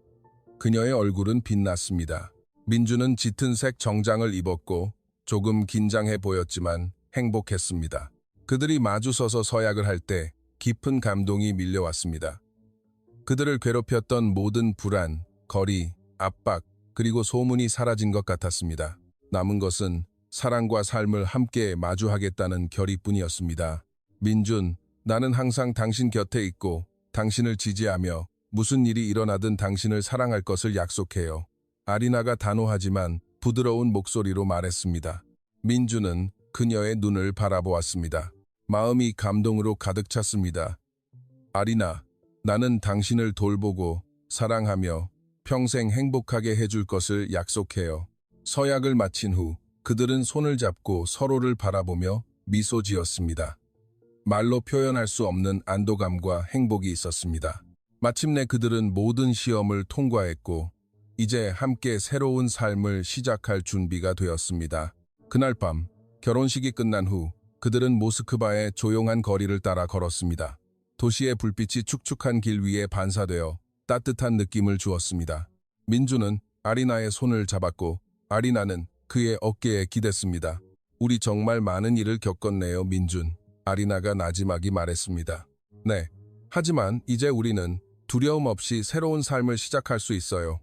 그녀의 얼굴은 빛났습니다. 민주는 짙은색 정장을 입었고 조금 긴장해 보였지만 행복했습니다. 그들이 마주서서 서약을 할 때 깊은 감동이 밀려왔습니다. 그들을 괴롭혔던 모든 불안, 거리, 압박, 그리고 소문이 사라진 것 같았습니다. 남은 것은 사랑과 삶을 함께 마주하겠다는 결의뿐이었습니다. 민준, 나는 항상 당신 곁에 있고 당신을 지지하며 무슨 일이 일어나든 당신을 사랑할 것을 약속해요. 아리나가 단호하지만 부드러운 목소리로 말했습니다. 민준은 그녀의 눈을 바라보았습니다. 마음이 감동으로 가득 찼습니다. 아리나, 나는 당신을 돌보고 사랑하며 평생 행복하게 해줄 것을 약속해요. 서약을 마친 후 그들은 손을 잡고 서로를 바라보며 미소 지었습니다. 말로 표현할 수 없는 안도감과 행복이 있었습니다. 마침내 그들은 모든 시험을 통과했고 이제 함께 새로운 삶을 시작할 준비가 되었습니다. 그날 밤 결혼식이 끝난 후 그들은 모스크바의 조용한 거리를 따라 걸었습니다. 도시의 불빛이 축축한 길 위에 반사되어 따뜻한 느낌을 주었습니다. 민주는 아리나의 손을 잡았고 아리나는 그의 어깨에 기댔습니다. 우리 정말 많은 일을 겪었네요, 민준. 아리나가 나지막이 말했습니다. 네, 하지만 이제 우리는 두려움 없이 새로운 삶을 시작할 수 있어요.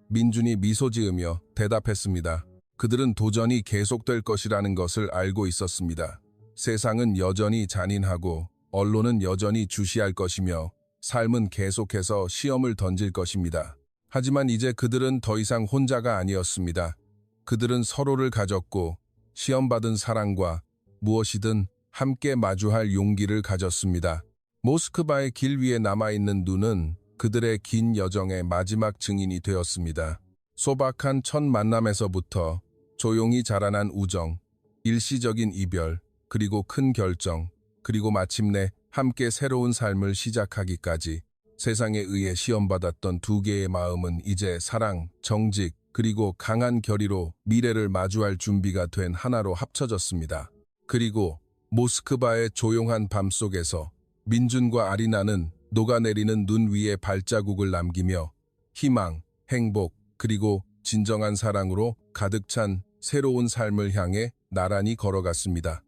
민준이 미소 지으며 대답했습니다. 그들은 도전이 계속될 것이라는 것을 알고 있었습니다. 세상은 여전히 잔인하고 언론은 여전히 주시할 것이며 삶은 계속해서 시험을 던질 것입니다. 하지만 이제 그들은 더 이상 혼자가 아니었습니다. 그들은 서로를 가졌고 시험받은 사랑과 무엇이든 함께 마주할 용기를 가졌습니다. 모스크바의 길 위에 남아있는 눈은 그들의 긴 여정의 마지막 증인이 되었습니다. 소박한 첫 만남에서부터 조용히 자라난 우정, 일시적인 이별, 그리고 큰 결정, 그리고 마침내 함께 새로운 삶을 시작하기까지 세상에 의해 시험받았던 두 개의 마음은 이제 사랑, 정직, 그리고 강한 결의로 미래를 마주할 준비가 된 하나로 합쳐졌습니다. 그리고 모스크바의 조용한 밤 속에서 민준과 아리나는 녹아내리는 눈 위에 발자국을 남기며 희망, 행복, 그리고 진정한 사랑으로 가득 찬 새로운 삶을 향해 나란히 걸어갔습니다.